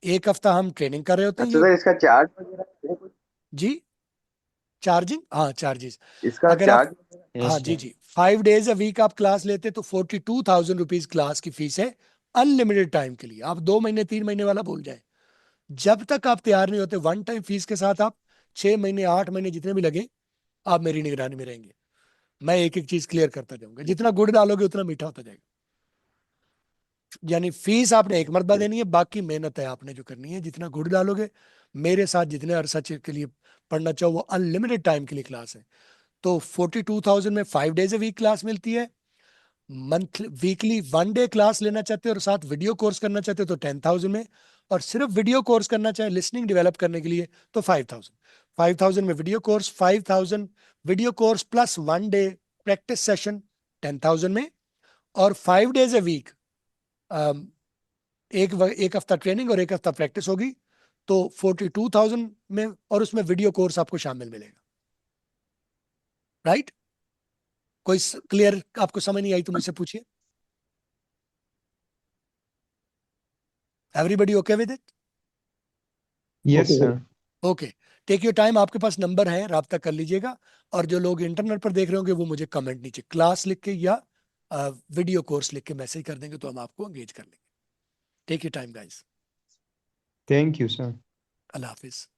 एक हफ्ता हम ट्रेनिंग कर रहे होते हैं अच्छा ये। सर, इसका चार्ज वगैरह है कुछ? जी, चार्जिंग, हाँ चार्जेस। इसका अगर आप, चार्ज? हाँ यस जी सर। जी, 5 डेज अ वीक आप क्लास लेते तो 42,000 रुपीज क्लास की फीस है, अनलिमिटेड टाइम के लिए। आप 2 महीने 3 महीने वाला भूल जाए, जब तक आप तैयार नहीं होते वन टाइम फीस के साथ आप 6 महीने 8 महीने जितने भी लगे आप मेरी निगरानी में रहेंगे। मैं एक एक चीज क्लियर करता जाऊंगा, जितना गुड़ डालोगे उतना मीठा होता जाएगा। यानी फीस आपने एक मरतबा देनी है, बाकी मेहनत है आपने जो करनी है। जितना गुड़ डालोगे, मेरे साथ जितने अरसा के लिए पढ़ना चाहो वो अनलिमिटेड टाइम के लिए क्लास है। तो 42,000 में 5 डेज अ वीक क्लास मिलती है। मंथ वीकली 1 डे क्लास लेना चाहते हो और साथ वीडियो कोर्स करना चाहते हो तो 10,000 में, और सिर्फ वीडियो कोर्स करना चाहे लिसनिंग डेवलप करने के लिए तो 5,000। 5,000 में video course, 5,000 video course plus 1 day practice session 10,000 में, और 5 डेज अ वीक एक हफ्ता ट्रेनिंग और एक हफ्ता प्रैक्टिस होगी तो 42,000 में, और उसमें वीडियो कोर्स आपको शामिल मिलेगा, राइट। कोई क्लियर आपको समझ नहीं आई तो मुझसे पूछिए। Everybody okay with it? Yes sir. Okay, take your time, आपके पास नंबर है, राब्ता कर लीजिएगा। और जो लोग इंटरनेट पर देख रहे होंगे वो मुझे कमेंट नीचे क्लास लिख के या वीडियो कोर्स लिख के मैसेज कर देंगे तो हम आपको एंगेज कर लेंगे। Take your time guys. Thank you sir. अल्लाह हाफिज।